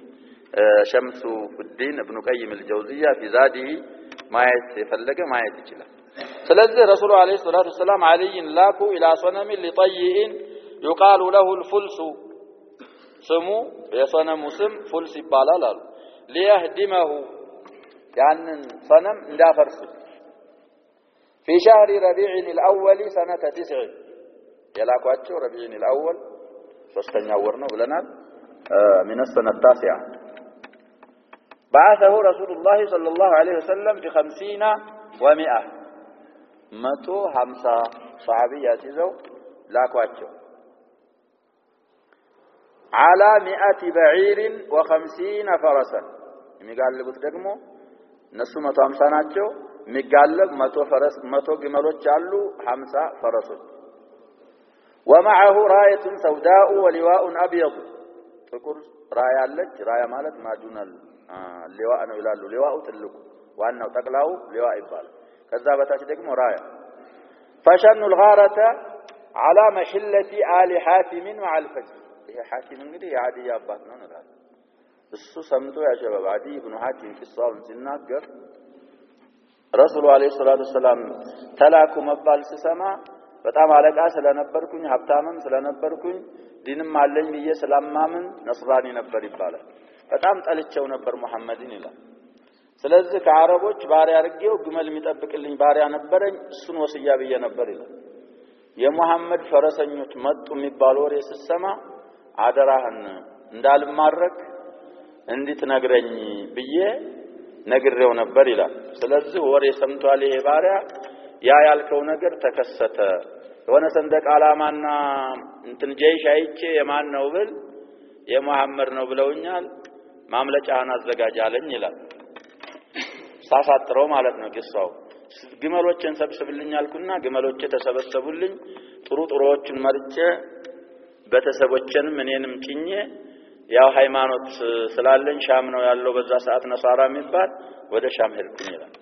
ሸምሱ الدين ابن قيم الجوزية في زاده ማየት የፈለገ ማየት ይችላል ስለዚህ ረሱል አለይሂ ሰላቱ ወሰለም አልይን ላኩ ኢላ ሰነም لطيء يقال له الفلس ስሙ የሰነሙ ስም ፉልስ ይባላል አሉ ليهدمه ያንን ሰነም እንዳፈርሱ في شهر ربيع الأول سنة 9 የላኳቸው ربيع الأول ሶስተኛው ወር ነው ብለናል من السنة 9 بعثه رسول الله صلى الله عليه وسلم في 50 و100 150 صحابيات ይዘው ላኳቸው على 100 بعير و50 فرسا የሚጋልቡት ደግሞ እነሱ 150 ናቸው የሚጋለብ 100 ፈረስ 100 ግመሎች አሉ 50 ፈረሶች ومعه رايه سوداء ولواء ابيض ጥቁር ራያ አለች ራያ ማለት ማጁናል ሊዋእ ነው ይላሉ ሊዋኡ ትልቁ ዋናው ጠቅላው ሊዋእ ይባላል ከዛ በታች ደግሞ ራያ فشنوا الغارة على محلة آل حاتم مع الفجر ይሄ ሐኪም እንግዲህ የአዲ አባት ነው እንላለን እሱ ሰምቶ ያሸበብ አዲ ኢብኑ ሐኪም ቂሳውን ሲናገር ረሱል አለይሂ ሰላቱ ወሰለም ተላኩ መባል ሲሰማ በጣም አለቃ ስለነበርኩኝ ሀብታምም ስለነበርኩኝ ዲንም አለኝ ብዬ ስለማምን ነስራኒ ነበር ይባላል በጣም ጠልቸው ነበር መሐመድን ይላል ስለዚህ ከአረቦች ባሪያ አርጌው ግመል የሚጠብቅልኝ ባሪያ ነበረኝ እሱን ወስያ ብዬ ነበር ይላል የመሐመድ ፈረሰኞች መጡ የሚባል ወሬ ሲሰማ አደራህን እንዳልማረክ እንዲት ነግረኝ ብዬ ነግሬው ነበር ይላል ስለዚህ ወሬ ሰምቷል ይሄ ባሪያ ያ ያልከው ነገር ተከሰተ የሆነ ሰንደቅ ዓላማና እንትን ጀይሽ አይቼ የማን ነው ብል የመሐመድ ነው ብለውኛል ማምለጫህን አዘጋጅ አለኝ ይላል ሳሳጥረው ማለት ነው ቂሳው ግመሎችን ሰብስብልኝ አልኩና ግመሎቼ ተሰበሰቡልኝ ጥሩ ጥሩዎችን መርጬ በተሰቦችንም እኔንም ጭኜ ያው ሃይማኖት ስላለኝ ሻም ነው ያለው በዛ ሰዓት ነሳራ የሚባል ወደ ሻም ሄድኩኝ ይላል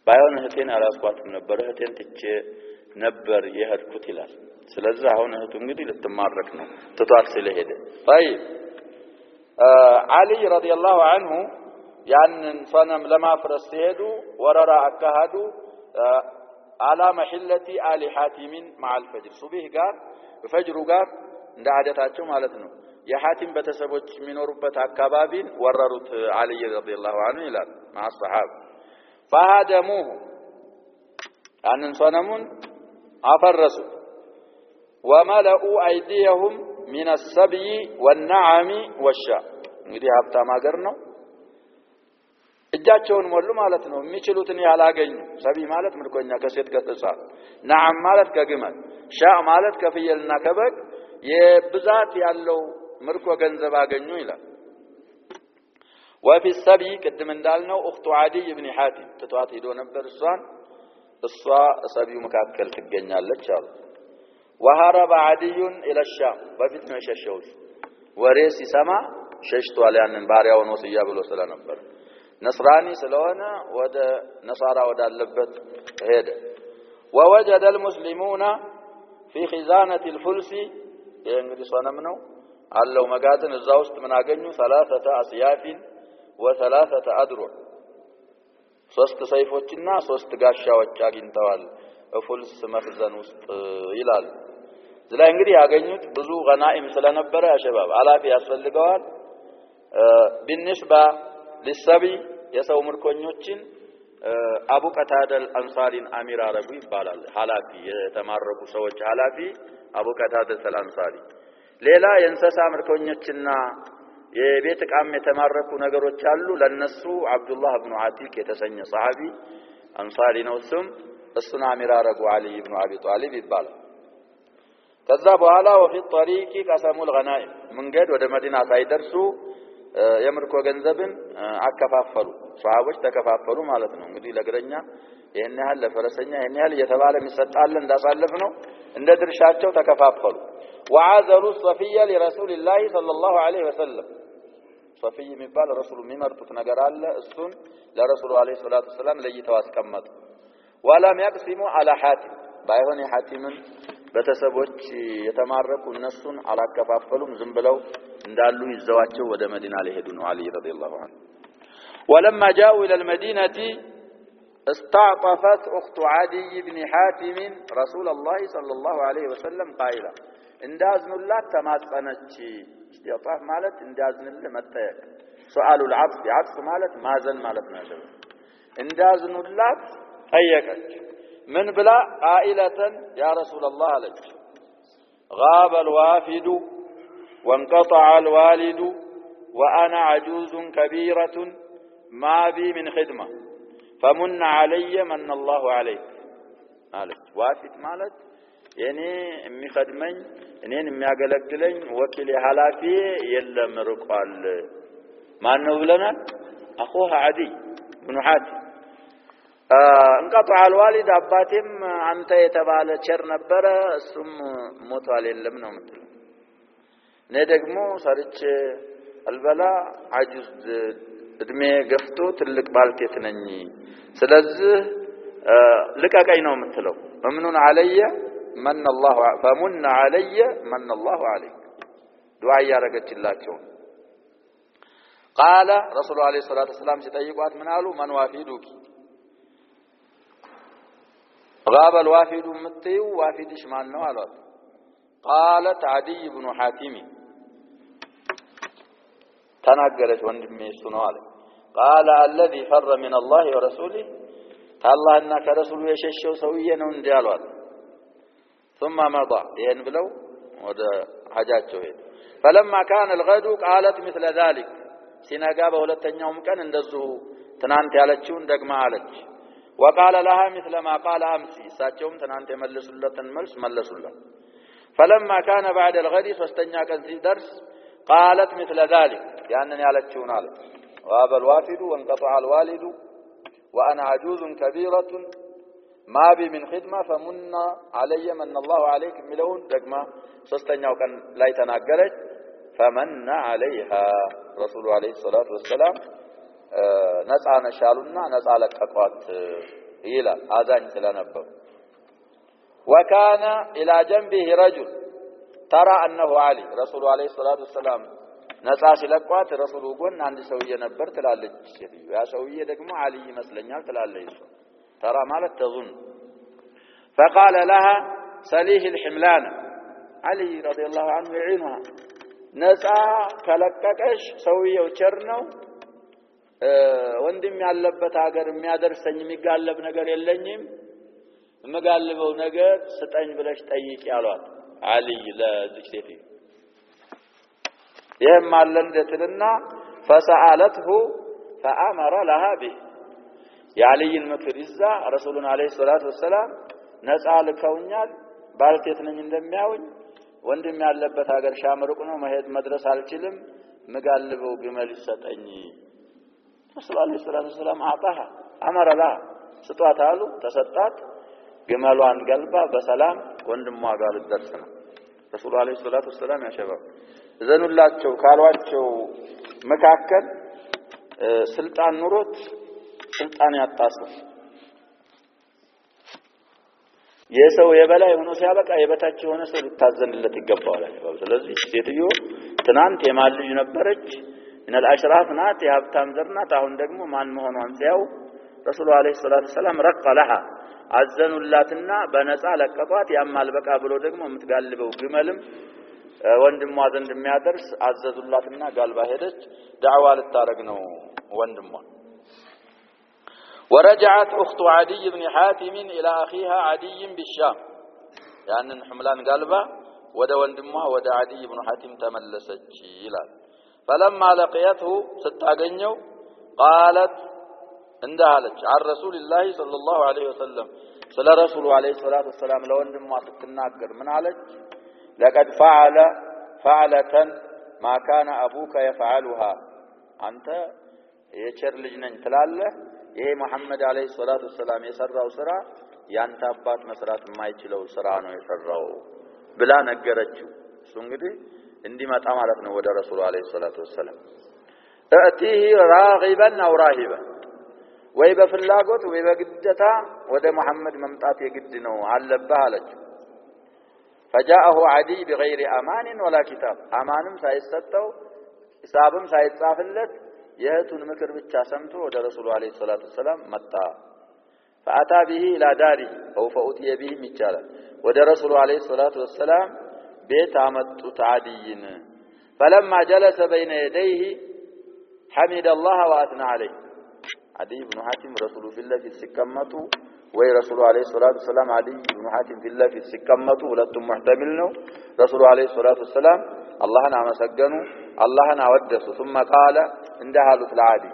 ባይሆን እህቴን አላስቋትም ነበር እህቴን ትቼ ነበር የሄድኩት ይላል ስለዚህ አሁን እህቱ እንግዲህ ልትማረክ ነው ትቷት ስለሄደ طيب علي رضي الله عنه ያንን ሰነም ለማፍረስ ሲሄዱ ወረራ አካሃዱ على محلة آل حاتم مع الفجر صبح ጋር በፈጅሩ ጋር እንደ አደታቸው ማለት ነው የሐቲም በተሰቦች የሚኖሩበት አካባቢን ወረሩት علي رضي الله عنه ይላል مع الصحابه فهدموه ያንን ሰነሙን አፈረሱ وملؤوا ايديهم من السبي والنعم والشاء እንግዲህ ሀብታም ሀገር ነው እጃቸውን ሞሉ ማለት ነው የሚችሉትን ያላገኙ ሰቢ ማለት ምርኮኛ ከሴት ከህፃን ነዓም ማለት ከግመል ሻእ ማለት ከፍየልና ከበግ የብዛት ያለው ምርኮ ገንዘብ አገኙ ይላል وفي السبي قدم እንዳልነው اخت عدي بن حاتم ተቷት ሄዶ ነበር እሷ ሰቢው መካከል ትገኛለች አሉ وهرب عدي الى الشام በፊት ነው ሸሸው ወሬ ሲሰማ ሸሽቷል ያንን ባሪያውን ወስያ ብሎ ስለነበር نصراني ስለሆነ ወደ ነሳራ ወዳለበት ሄደ ووجد المسلمون في خزانة الفلس እንግዲህ ሰነም ነው አለው መጋዘን እዛ ውስጥ ምን አገኙ 3 አስያፍ و3 አድሩዕ 3 ሰይፎችና 3 ጋሻዎች አግኝተዋል ፉልስ መخزን ውስጥ ይላል ስለዚህ እንግዲህ ያገኙት ብዙ ገናኢም ስለነበረ ያሸባብ አላፊ ያስፈልገዋል بالنسبه للسبي የሰው ምርኮኞችን አቡ ቀታዳ አልአንሳሪን አሚር አረጉ ይባላል። ሐላፊ የተማረኩ ሰዎች ሐላፊ አቡ ቀታዳ አልአንሳሪ። ሌላ የእንስሳ ምርኮኞችና የቤት ዕቃም የተማረኩ ነገሮች አሉ። ለነሱ አብዱላህ ኢብኑ አቲቅ የተሰኘ ሰሃቢ አንሳሪ ነው። እሱን አሚር አረጉ አሊ ኢብኑ አቢ ጣሊብ ይባላል። ከዛ በኋላ ወፊ ጠሪቂ ቀሰሙል ገናኢም መንገድ ወደ መዲና ሳይደርሱ የምርኮ ገንዘብን አከፋፈሉ። ሷሃቦች ተከፋፈሉ ማለት ነው። እንግዲህ ለእግረኛ ይሄን ያህል ለፈረሰኛ ይሄን ያህል እየተባለ የሚሰጣል እንዳሳለፍ ነው። እንደ ድርሻቸው ተከፋፈሉ። ወዓዘሉ ሶፊያ ለረሱልላህ ሰለላሁ ዐለይሂ ወሰለም ሶፊይ የሚባል ረሱሉ የሚመርጡት ነገር አለ። እሱን ለረሱሉ ዐለይሂ ሰላቱ ወሰለም ለይተው አስቀመጡ። ወለም يقسሙ على حاتم ባይሆን የሐቲምን ቤተሰቦች የተማረኩ እነሱን አላከፋፈሉም። ዝም ብለው እንዳሉ ይዘዋቸው ወደ መዲና ሊሄዱ ነው አሊ ረዲየላሁ ዐንሁ። ولما جاءوا الى المدينه استعطفت اخت عدي بن حاتم رسول الله صلى الله عليه وسلم قائلا እንዳዝኑላት ተማጸነች። استعطاف ማለት እንዳዝንልህ መጠየቅ። سؤال العطف عطف ማለት ማዘን ማለት ነው። እንዳዝኑላት ጠየቀች። من بلا قائلة يا رسول الله عليك غاب الوافد وانقطع الوالد وأنا عجوز كبيرة ما بي من خدمة فمن علي من الله عليك عليك وافد مالت يعني امي خدمين انين امي اغلغلين وكيل حلافي يلم رقال ما نو بلنا اخوها عدي بن حاتم انقطع الوالد አባቴም አንተ የተባለ ቸር ነበረ እሱም ሞቷል የለም ነው የምትለው። እኔ ደግሞ ሰርቼ አልበላ አጁዝ እድሜ ገፍቶ ትልቅ ባልቴት ነኝ። ስለዚህ ልቀቀኝ ነው የምትለው። እምኑን علي من الله فمن علي من الله عليك ዱዓ ያረጋችላቸው። قال رسول الله عليه الصلاه والسلام ሲጠይቋት ምን አሉ? من وافدك غاب الوافد متيو وافدش مان ነው አሏት። قالت عدي بن حاتم ተናገረች ወንድሜ እሱ ነው አለ። قال الذي فر من الله ورسوله ታላህና ከረሱሉ የሸሸው ሰውዬ ነው እንዴ አሏት። ثم مضى ይሄን ብለው ወደ ሐጃቸው ሄዱ። فلما كان الغد قالت مثل ذلك ሲነጋ በሁለተኛውም ቀን እንደዚሁ ትናንት ያለችውን ደግማ አለች። وقال لها مثل ما قال امس እሳቸውም ትናንት የመለሱለትን መልስ መለሱላት። فلما كان بعد الغد ሶስተኛ ቀን ሲደርስ قالت مثل ذلك ያንን ያለችውን አለች። غاب الوافد وانقطع الوالد وانا عجوز كبيرة ما بي من خدمة فمن علي من الله عليك የሚለውን ደግማ ሶስተኛው ቀን ላይ ተናገረች። فمن عليها رسول عليه الصلاة والسلام ነፃ ነሻሉና ነፃ ለቀቋት ይላል አዛኝ ስለነበሩ። وكان الى جنبه رجل ترى انه علي رسول عليه الصلاه والسلام ነፃ ሲለቋት ረሱሉ ጎን አንድ ሰውዬ ነበር ትላለች ሴትዮ። ያ ሰውዬ ደግሞ አሊ ይመስለኛል ትላለች እሷ። ترى ማለት تظن. فقال لها سليه الحملان علي رضي الله عنه يعينها ነፃ ከለቀቀሽ ሰውዬው ቸር ነው ወንድም ያለበት ሀገር የሚያደርሰኝ የሚጋለብ ነገር የለኝም የምጋልበው ነገር ስጠኝ ብለሽ ጠይቂ አሏት አሊ ለዚህ ሴትዮ። ይሄም አለንደትና فسالته فامر لها به የአሊን ምክር ይዛ ረሱሉን አለይሂ ሰላቱ ወሰለም ነፃ ልከውኛል ባልቴት ነኝ እንደሚያውኝ ወንድም ያለበት ሀገር ሻም ሩቅ ነው መሄድ መድረስ አልችልም ምጋልበው ግመል ይሰጠኝ። ረሱል አለይሂ ሰላቱ ወሰለም አጣሃ አመረ ለها ስጧት አሉ። ተሰጣት። ግመሏን ገልባ በሰላም ወንድሟ ጋር ልትደርስ ነው። ረሱል አለይሂ ሰላቱ ወሰለም ያሸባው ዘኑላቸው ካሏቸው መካከል ስልጣን ኑሮት ስልጣን ያጣሰው የሰው የበላይ ሆኖ ሲያበቃ የበታች የሆነ ሰው ሊታዘንለት ይገባዋል። ስለዚህ ሴትዮ ትናንት የማን ልጅ ነበረች? ان الاشراف ናት፣ የሀብታም ዘር ናት። አሁን ደግሞ ማን መሆኗን ሲያው ረሱል አለይሂ ሰላቱ ወሰለም ረቀ لها አዘኑላትና በነፃ ለቀቋት። ያማል በቃ ብሎ ደግሞ የምትጋልበው ግመልም ወንድሟ ዘንድ የሚያደርስ አዘዙላትና ጋልባ ሄደች። ዳዕዋ ልታረግ ነው ወንድሟ። ورجعت أخت عدي بن حاتم إلى أخيها عدي بالشام يعني حملان قلبه ودا وندمها ودا عدي بن حاتم تملست ይላል فلما لقيته ستاغنيو قالت اندهالج عن رسول الله صلى الله عليه وسلم صلى رسول عليه الصلاه والسلام لوندمها ስትናገር ምን አለች لقد فعلة ما كان أبوك يفعلها أنت የቸር ልጅ ነኝ ትላለህ ይሄ መሐመድ አለይሂ ሰላቱ ሰላም የሰራው ስራ ያንተ አባት መስራት የማይችለው ስራ ነው የሰራው ብላ ነገረችው እሱ እንግዲህ እንዲመጣ ማለት ነው ወደ ረሱል አለይሂ ሰላቱ ሰላም እቲሂ ራጊበን አው ራሂበን ወይ በፍላጎት ወይ በግዴታ ወደ መሐመድ መምጣት የግድ ነው አለበት አለችው فجاءه عدي بغير امان ولا كتاب امانم ሳይሰጠው ሂሳብም ሳይጻፍለት የእህቱን ምክር ብቻ ሰምቶ ወደ ረሱል አለይሂ ሰላቱ ሰላም መጣ فأتى به إلى داره أو فأتي به مجالا وده رسول عليه الصلاة والسلام بيت عمدت عديين فلما جلس بين يديه حمد الله وأثنى عليه عدي بن حاتم رسول في الله في السكمة ورسول عليه الصلاة والسلام عدي بن حاتم في الله في السكمة ولتم محتملنا رسول عليه الصلاة والسلام الله نعم سجنوا الله نعم ودسوا ثم قال اندهالوا في العادي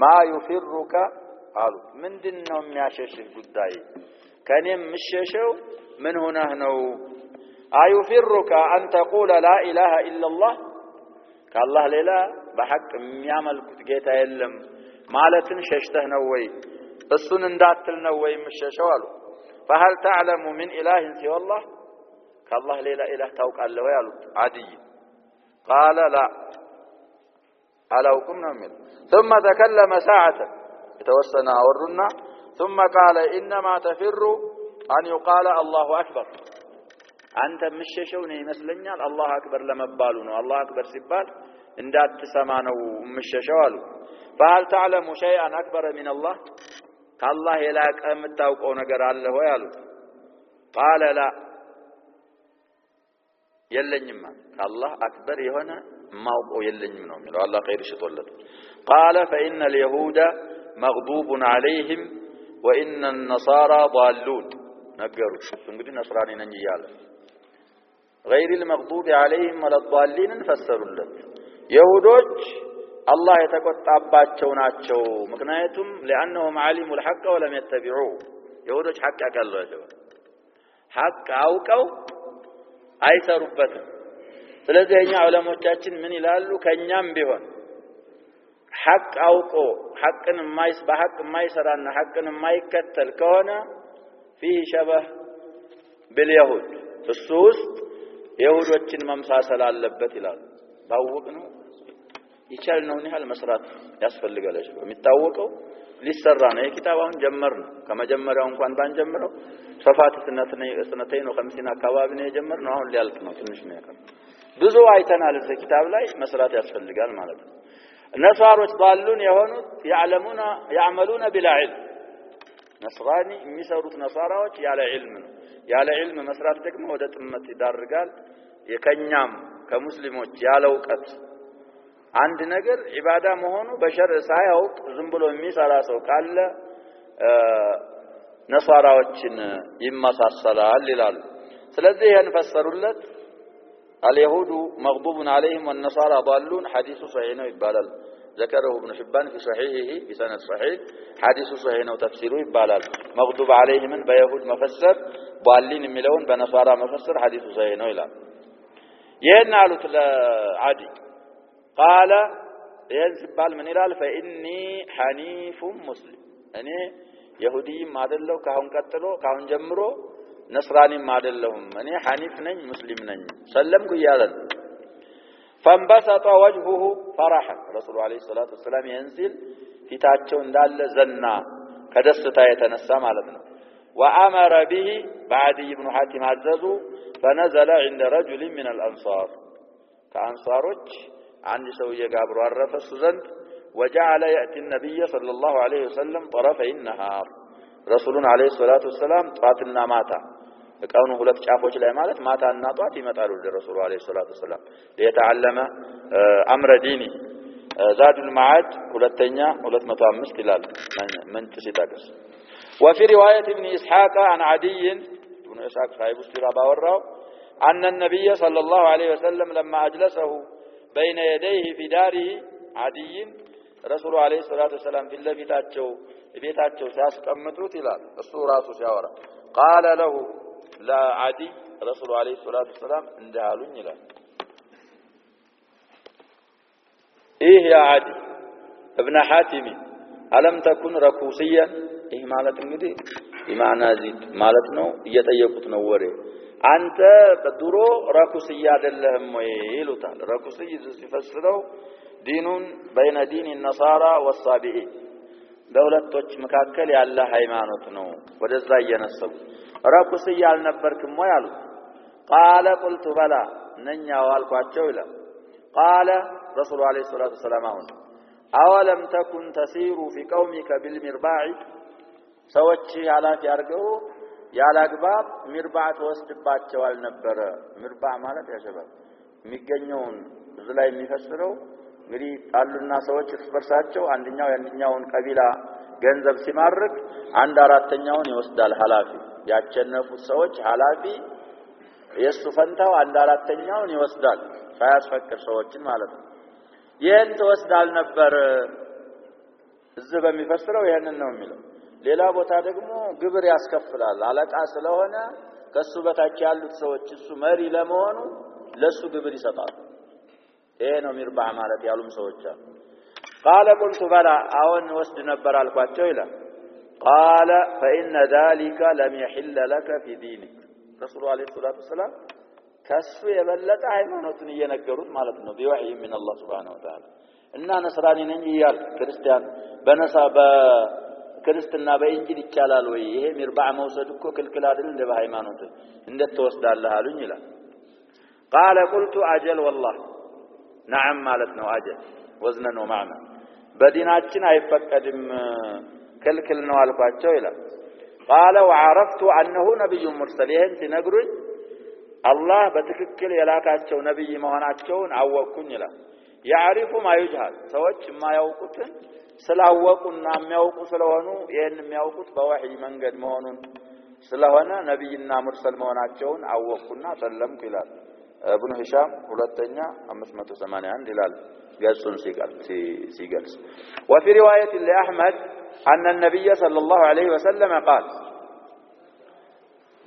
ما يفرك قالوا ምንድነው የሚያሸሽህ ጉዳይ ከኔም ምሸሸው ምን ሆነህ ነው አዩፍሩካ አን ተቁለ ላ ኢላሃ ኢላላህ ከአላህ ሌላ በሐቅ የሚያመልኩት ጌታ የለም ማለትን ሸሽተህ ነው ወይ እሱን እንዳትል ነው ወይ ምሸሸው አሉ فهل تعلم من اله سوى الله ከአላህ ሌላ ኢላህ ታውቃለህ ወይ አሉት አዲይ قال لا አላውቅም ነው የሚል ثم تكلم ساعة توسنا ورنا ثم قال انما تفر ان يقال الله اكبر انت مششው ነው ይመስለኛል الله اكبر ለመባሉ ነው الله اكبر ሲባል እንዳትሰማ ነው ምሸሸው አሉ فهل تعلم شيئا اكبر من الله ከአላህ የላቀ የምታውቀው ነገር አለ ወይ አሉ قال لا የለኝም ከአላህ اكبر የሆነ ማውቀው የለኝም ነው የሚለው አላህ ኸይር ሽጦለት قال فان اليهود مغضوب عليهم وان النصارى ضالون ነገሩት እንግዲህ ነስራኒ ነኝ ይያለ غير المغضوب عليهم ولا الضالين فسرለት ይሁዶች አላህ የተቆጣባቸው ናቸው ምክንያቱም لانهم علموا الحق ولم يتبعوه ይሁዶች ሐቅ ያቀለሉ ሐቅ አውቀው አይሰሩበትም ስለዚህ እኛ ዑለሞቻችን ምን ይላሉ ከኛም ቢሆን ሐቅ አውቆ ሐቅን በሐቅ የማይሰራና ሐቅን የማይከተል ከሆነ فيه شبه باليهود السوس ይሁዶችን መምሳሰል አለበት ይላል ባወቅነው ይቻልነው ያህል መስራት ያስፈልጋል የሚታወቀው ሊሰራ ነው የኪታባውን ጀመርነው ከመጀመሪያው እንኳን ባንጀምረው ሰፋት ስነተይን 50 አካባቢ ነው የጀመርነው አሁን ሊያልቅ ነው ትንሽ ነው ያቀር ብዙ አይተናል እዚህ ኪታብ ላይ መስራት ያስፈልጋል ማለት ነው ነሳሮች ضالون የሆኑት ያعملون بلا علم ነስራኒ የሚሰሩት ነሳራዎች ያለ ዒልም ነው ያለ ዒልም መስራት ደግሞ ወደ ጥመት ይዳርጋል የከኛም ከሙስሊሞች ያለ ዕውቀት አንድ ነገር ኢባዳ መሆኑ በሸርዕ ሳያውቅ ዝም ብሎ የሚሰራ ሰው ካለ ነሳራዎችን ይመሳሰላል ይላል ስለዚህ ያን ፈሰሩለት اليهود مغضوب عليهم والنصارى ضالون حديث صحيح يبالال ذكره ابن حبان في صحيحه بسند صحيح حديث صحيح وتفسيره يبالال مغضوب عليهم بيهود مفسر ضالين ملون بنصارى مفسر حديث صحيح ይላል ይሄን አሉት ለዓዲ قال ይሄን ሲባል ምን ይላል فاني حنيف مسلم እኔ ይሁዲም አይደለው ካሁን ቀጥሎ ካሁን ጀምሮ ነስራኒም አይደለሁም እኔ ሐኒፍ ነኝ ሙስሊም ነኝ ሰለምኩ ይያለን فانبسط وجهه فرحا رسول عليه الصلاه والسلام ينزل ፊታቸው እንዳለ ዘና ከደስታ የተነሳ ማለት ነው وامر به بعد ابن حاتم عزዙ فنزل عند رجل من الانصار ከአንሳሮች አንድ ሰው የጋብሩ አረፈ ዘንድ وجعل ياتي النبي صلى الله عليه وسلم طرفي النهار رسولنا عليه الصلاه والسلام ጧትና ማታ ከቀኑ ሁለት ጫፎች ላይ ማለት ማታና ጧት ይመጣሉ ለረሱሉ አለይሂ ሰላቱ ሰላም ለተዓለመ አምረ ዲኒ ዛዱል መዓድ ሁለተኛ 205 ይላል ምንጭ ሲጠቅስ وفي رواية ابن إسحاق عن عدي ابن إسحاق صاحب السيرة باوراو أن النبي صلى الله عليه وسلم لما أجلسه بين يديه في داره عدي رسول عليه الصلاة والسلام في الله بيتاتشو سياسقمطوت ይላል እሱ ራሱ ሲያወራ قال له لا عدي رسول عليه الصلاة والسلام እንዳሉኝ ይላል إيه يا عدي ابن حاتم ألم تكن ركوسيا إيه ማለት እንግዲህ ኢማና ዚድ ማለት ነው እየጠየቁት ነው ወሬ አንተ በድሮ ረኩስያ አይደለህም ወይ ይሉታል ረኩስይ ሲፈስረው ዲኑን በይነ ዲን النصارى والصابئين በሁለቶች መካከል ያለ ሃይማኖት ነው ወደዛ እየነሰቡ ረኩስያ አልነበርክም ወይ አሉ قال قلت بلى ነኛው አልኳቸው ይላል قال رسول عليه الصلاة والسلام أولم تكن تسير في قومك بالمرباع ሰዎች ያላፊ አርገው ያላግባብ ሚርባዕ ተወስድባቸው አልነበረ ሚርባዕ ማለት ያሸባል የሚገኘውን እዚህ ላይ የሚፈስረው እንግዲህ ጣሉና ሰዎች እርስበርሳቸው አንደኛውን ቀቢላ ገንዘብ ሲማርክ 1/4ኛውን ይወስዳል ሐላፊ ያቸነፉት ሰዎች ሐላፊ የሱ ፈንታው 1/4ኛውን ይወስዳል ሳያስፈቅድ ሰዎችን ማለት ነው ይሄን ተወስዳል ነበር እዚህ በሚፈስረው ይሄንን ነው የሚለው ሌላ ቦታ ደግሞ ግብር ያስከፍላል አለቃ ስለሆነ ከሱ በታች ያሉት ሰዎች እሱ መሪ ለመሆኑ ለሱ ግብር ይሰጣል ይሄ ነው ሚርባዕ ማለት ያሉም ሰዎች አሉ قال قلت بلى አዎን ወስድ ነበር አልኳቸው ይላል قال فإن ذلك لم يحل لك في دينك رسول الله عليه الصلاة والسلام ከሱ የበለጠ ሃይማኖትን እየነገሩት ማለት ነው ቢወህይ من الله سبحانه وتعالى እና ነስራኒ ነኝ ይያል ክርስቲያን ክርስትና በእንጂል ይቻላል ወይ ይሄ ሚርባዕ መውሰድ እኮ ክልክል አይደል እንደ በሃይማኖት እንዴት ተወስዳለህ አሉኝ ይላል قال قلت اجل والله نعم ማለት ነው አጀል ወዝነ ነው ማዕና በዲናችን አይፈቀድም ክልክል ነው አልኳቸው ይላል قال وعرفت انه نبي مرسل ይሄን ሲነግሩኝ አላህ በትክክል የላካቸው ነብይ መሆናቸውን አወቅኩኝ ይላል ያዕሪፉ ማይጅሃል ሰዎች የማያውቁትን ስላወቁና የሚያውቁ ስለሆኑ ይሄን የሚያውቁት በወህይ መንገድ መሆኑን ስለሆነ ነብይና ሙርሰል መሆናቸውን አወቅኩና ሰለምኩ ይላል ابن هشام ሁለተኛ 581 ይላል ገጹን ሲገልጽ وفي روايه لاحمد ان النبي صلى الله عليه وسلم قال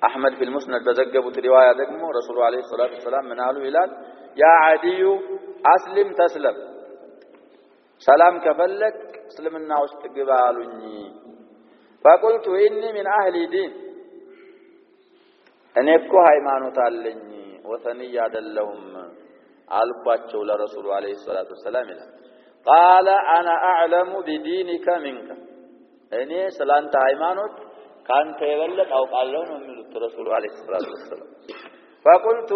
احمد في المسند بزغبت روايه ደግሞ رسول عليه الصلاه والسلام من قالوا ይላል يا عدي اسلم تسلم سلام كفلك እስልምና ውስጥ ግባ አሉኝ فقلت اني من اهل دين እኔ እኮ ሃይማኖት አለኝ ወሰንያ አይደለሁም አልኳቸው ለረሱሉ አለይሂ ሰላቱ ወሰለም ይላል قال انا اعلم بدينك منك እኔ ስላንተ ሃይማኖት ካንተ የበለጠ አውቃለሁ ነው የሚሉት ረሱሉ አለይሂ ሰላቱ ወሰለም فقلت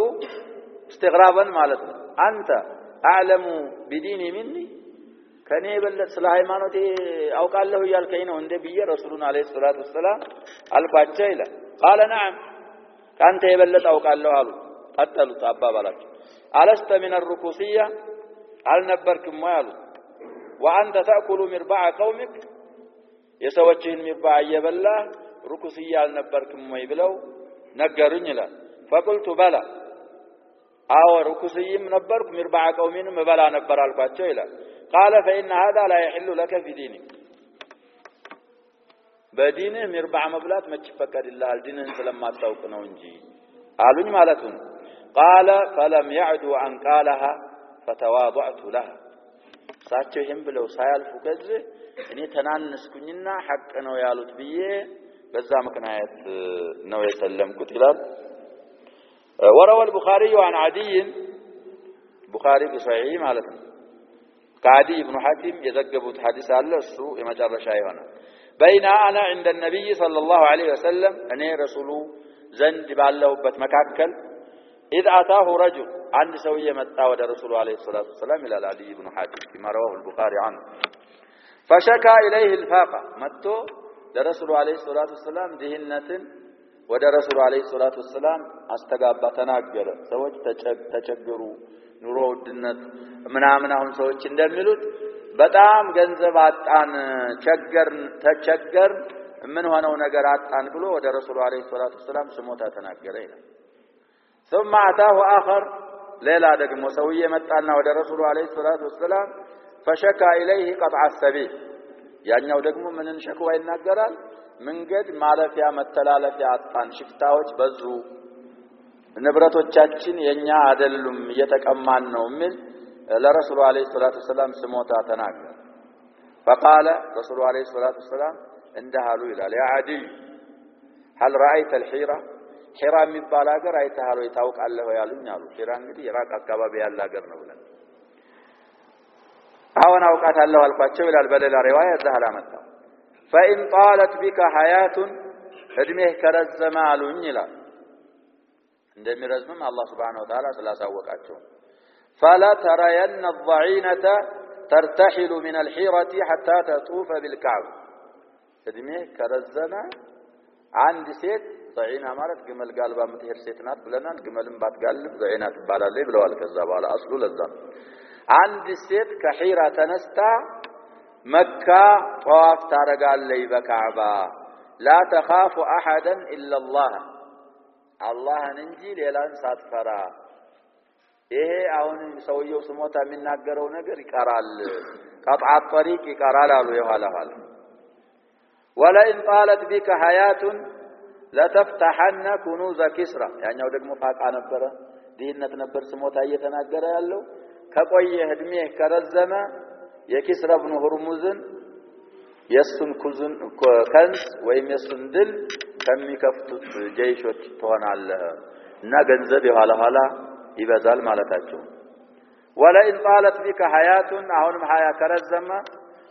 استغرابا ማለት ነው አንተ اعلم بديني مني ከኔ የበለጠ ስለ ሃይማኖቴ አውቃለሁ ያልከኝ ነው እንደ ብዬ ረሱሉን አለይሂ ሰላቱ ወሰለም አልኳቸው ይላል قال نعم ካንተ የበለጠ አውቃለሁ አሉ ቀጠሉት አባባላቸው አለስተ من الركوسيه አልነበርክም ወይ አሉ وانت تاكل مربع قومك የሰዎችን ሚርባዕ እየበላ ሩኩስያ አልነበርክም ወይ ብለው ነገሩኝ ይላል فقلت بلى አዎ ሩኩስይም ነበርኩ ሚርባዕ ቀውሚንም በላ ነበር አልኳቸው ይላል قال فإن هذا لا يحل لك في دينك بدينه مربع مبلات ما تفكر الله دينه لما تاوق ነው እንጂ አሉኝ ማለት ነው قال فلم يعدوا عن قالها فتواضعت لها ሳቸው ይሄን ብለው ሳያልፉ ከዚህ እኔ ተናነስኩኝና ሐቅ ነው ያሉት ብዬ በዛ ምክንያት ነው የሰለምኩት ይላል وروى البخاري عن عدي بخاري في صحيح ማለት ነው كعدي بن حاتم يذكبوا حديث الله السو የመጨረሻ ይሆናል بين انا عند النبي صلى الله عليه وسلم اني رسوله زند ባለሁበት መካከል اذ اتاه رجل عند سويه መጣ ወደ رسول عليه الصلاه والسلام الى عدي بن حاتم كما رواه البخاري عنه فشكى اليه الفاقه መጥቶ ለرسول عليه الصلاه والسلام ድህነትን ወደ رسول عليه الصلاه والسلام አስተጋባ ተናገረ ሰዎች ተቸገሩ ኑሮ ውድነት ምናምን አሁን ሰዎች እንደሚሉት በጣም ገንዘብ አጣን ተቸገርን ምን ሆነው ነገር አጣን ብሎ ወደ ረሱሉ አለይሂ ሰላቱ ወሰለም ስሞታ ተናገረ ይላል ثم اتاه اخر ሌላ ደግሞ ሰውዬ መጣና ወደ ረሱሉ አለይሂ ሰላቱ ወሰለም فشكى اليه قطع السبيل ያኛው ደግሞ ምንን ሸክዋ ይናገራል መንገድ ማለፊያ መተላለፊያ አጣን ሽፍታዎች በዙ ንብረቶቻችን የኛ አይደሉም እየተቀማን ነው ምን ለረሱሉ አለይሂ ሰላቱ ወሰለም ስሞታ ተናገረ فقال رسول عليه الصلاه والسلام እንደሃሉ ይላል ያ አዲ هل رايت الحيره ሒራ የሚባል ሀገር አይተሃል ወይ ታውቃለህ ያሉኝ አሉ ሒራ እንግዲህ ኢራቅ አካባቢ ያለ ሀገር ነው ብለን አሁን አውቃታለሁ አልኳቸው ይላል በሌላ ሪዋያ ዘህላ መጣ فإن طالت بك حياة እድሜህ ከረዘመ አሉኝ ይላል እንደሚረዝምም አላህ Subhanahu Wa Ta'ala ስላሳወቃቸው فلا ترين الضعينة ترتحل من الحيرة حتى تطوف بالكعبة እድሜህ ከረዘመ አንድ ሴት ضعينة ማለት ግመል ጋልባ የምትሄድ ሴት ናት ብለናል ግመልን ባትጋልብ ضعينة ትባላለች ብለዋል ከዛ በኋላ አስሉ ለዛ አንድ ሴት ከሒራ ተነስታ መካ ጧፍ ታረጋለች በካዕባ لا تخاف احدا الا الله አላህን እንጂ ሌላን ሳትፈራ ይሄ አሁን ሰውየው ስሞታ የሚናገረው ነገር ይቀራል قطع الطريق ይቀራል አሉ የኋላ ኋላ ولا ان طالت بك حياه لتفتحن كنوز كسرى ያኛው ደግሞ ፋቃ ነበረ ዲህነት ነበር ስሞታ እየተናገረ ያለው ከቆየ እድሜ ከረዘመ የኪስራ ኢብኑ ሁርሙዝን የሱን ኩዙን ከንስ ወይም የሱን ድል ከሚከፍቱት ጀይሾች ትሆናለህ እና ገንዘብ የኋላ ኋላ ይበዛል ማለታቸው ولا ان طالت بك حياه አሁንም ሀያ ከረዘመ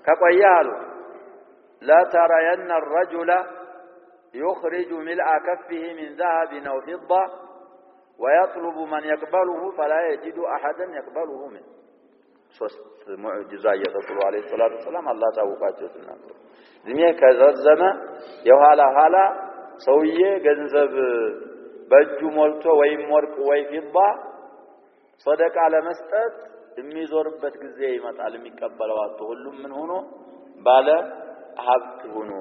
ከቆየ አሉ لا ترين الرجل يخرج ملء كفه من ذهب أو فضة ويطلب من يقبله فلا يجد أحدا يقبله منه ሶስት ሙዕጂዛ እየተጠሩ አለይሂ ሰላቱ ወሰለም አላህ ታውቃቸው ተናገሩ ዝሚያ ከዘዘመ የኋላ ኋላ ሰውዬ ገንዘብ በእጁ ሞልቶ ወይ ወርቅ ወይ ፊዳ ሰደቃ ለመስጠት የሚዞርበት ጊዜ ይመጣል የሚቀበለው አጥቶ ሁሉም ምን ሆኖ ባለ ሀብት ሆኖ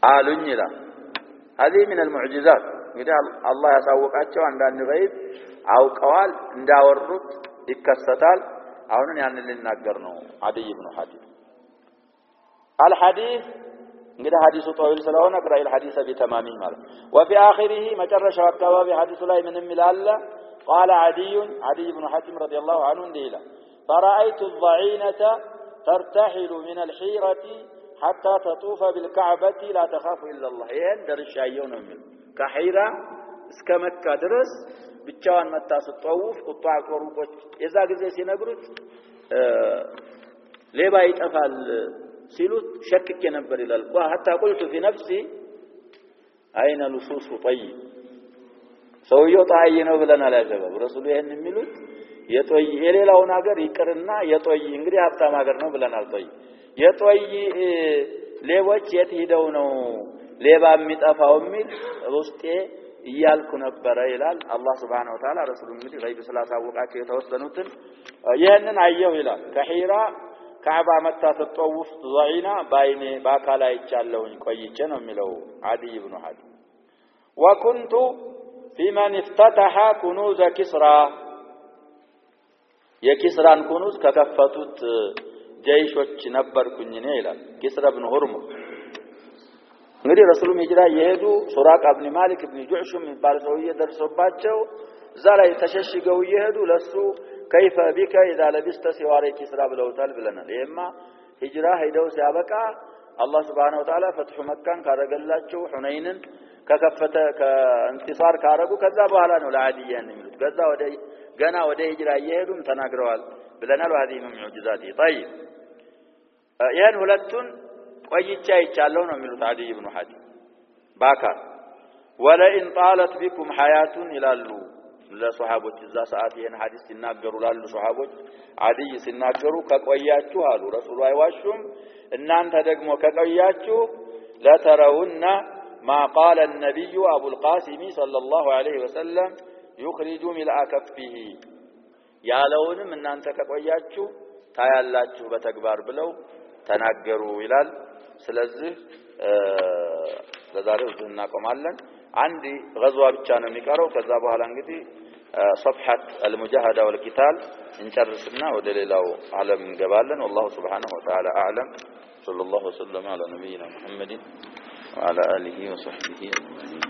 አሉኝ ይላል هذه من المعجزات እንግዲህ አላህ ያሳወቃቸው አንዳንድ ገይብ አውቀዋል እንዳወሩት ይከሰታል አሁን ያን ልናገር ነው አዲይ ኢብኑ ሐቲም الحديث እንግዲህ ሐዲሱ طويل ስለሆነ قرأ الحديث بتمامه ማለት وفي اخره መጨረሻው አካባቢ ሐዲሱ ላይ ምንም ይላል قال عدي بن حاتم رضي الله عنه እንዲላ فرأيت الضعينة ترتحل من الحيرة حتى تطوف بالكعبة لا تخاف الا الله ይሄን ደርሻየው ነው የሚል ከሒራ እስከ መካ ድረስ ብቻዋን መታ ስትጠውፍ ቁጣ ቆርቆች የዛ ጊዜ ሲነግሩት ሌባ ይጠፋል ሲሉት ሸክኬ ነበር ይላል حتى قلت في نفسي اين لصوص طيب ሰውየው ጣይ ነው ብለናል ያጀበው ረሱሉ ይሄን የሚሉት የጦይ የሌላውን ሀገር ይቅርና የጦይ እንግዲህ ሀብታም ሀገር ነው ብለናል ጦይ የጦይ ሌቦች የት ሄደው ነው ሌባ የሚጠፋው የሚል ውስጤ ይያልኩ ነበር ይላል አላህ Subhanahu Wa Ta'ala ረሱሉ እንግዲህ ገይብ ስላሳወቃቸው የተወሰኑትን ይሄንን አየሁ ይላል ከሒራ ካዕባ መታ ተጠውፍ ضعينا ባይኔ ባካላ ይቻለውኝ ቆይቼ ነው የሚለው አዲ ኢብኑ ሐቲም وكنت في من افتتح كنوز كسرى የኪስራን ኩኑዝ ከከፈቱት ጀይሾች ነበርኩኝ እኔ ይላል ኪስራ ኢብኑ ሁርሙዝ እንግዲህ ረሱሉም ሂጅራ የሄዱ ሱራቅ ኢብኑ ማሊክ ኢብኑ ጁዕሹም የሚባል ሰውዬ ደርሶባቸው እዛ ላይ ተሸሽገው የሄዱ ለሱ كيف بك اذا لبست سوار كسرى ብለውታል ብለናል ይሄማ ሂጅራ ሄደው ሲያበቃ አላህ Subhanahu Wa Ta'ala ፈትሑ መካን ካረገላቸው ሁነይንን ከከፈተ ከእንቲሳር ካረጉ ከዛ በኋላ ነው ለአዲያን የሚሉት ከዛ ገና ወደ ሂጅራ እየሄዱም ተናግረዋል ብለናል وهذه من معجزاته طيب ያን ሁለቱን ቆይቻ ይቻለው ነው የሚሉት አዲ ኢብኑ ሐቲም ባካር ولا ان طالت بكم حياه ይላሉ ለሱሐቦች እዛ ሰዓት ይሄን ሐዲስ ሲናገሩ ላሉ ሱሐቦች አዲይ ሲናገሩ ከቆያችሁ አሉ ረሱሉ አይዋሹም እናንተ ደግሞ ከቆያችሁ ለተረውና ما قال النبي ابو القاسم صلى الله عليه وسلم يخرج ملء كفه ያለውንም እናንተ ከቆያችሁ ታያላችሁ በተግባር ብለው ተናገሩ ይላል ስለዚህ ለዛሬው እዚህ እናቆማለን አንድ غزوة ብቻ ነው የሚቀረው ከዛ በኋላ እንግዲህ صفحة المجاهدة والقتال እንጨርስና ወደ ሌላው ዓለም እንገባለን والله سبحانه وتعالى أعلم صلى الله وسلم على نبينا محمد وعلى آله وصحبه أجمعين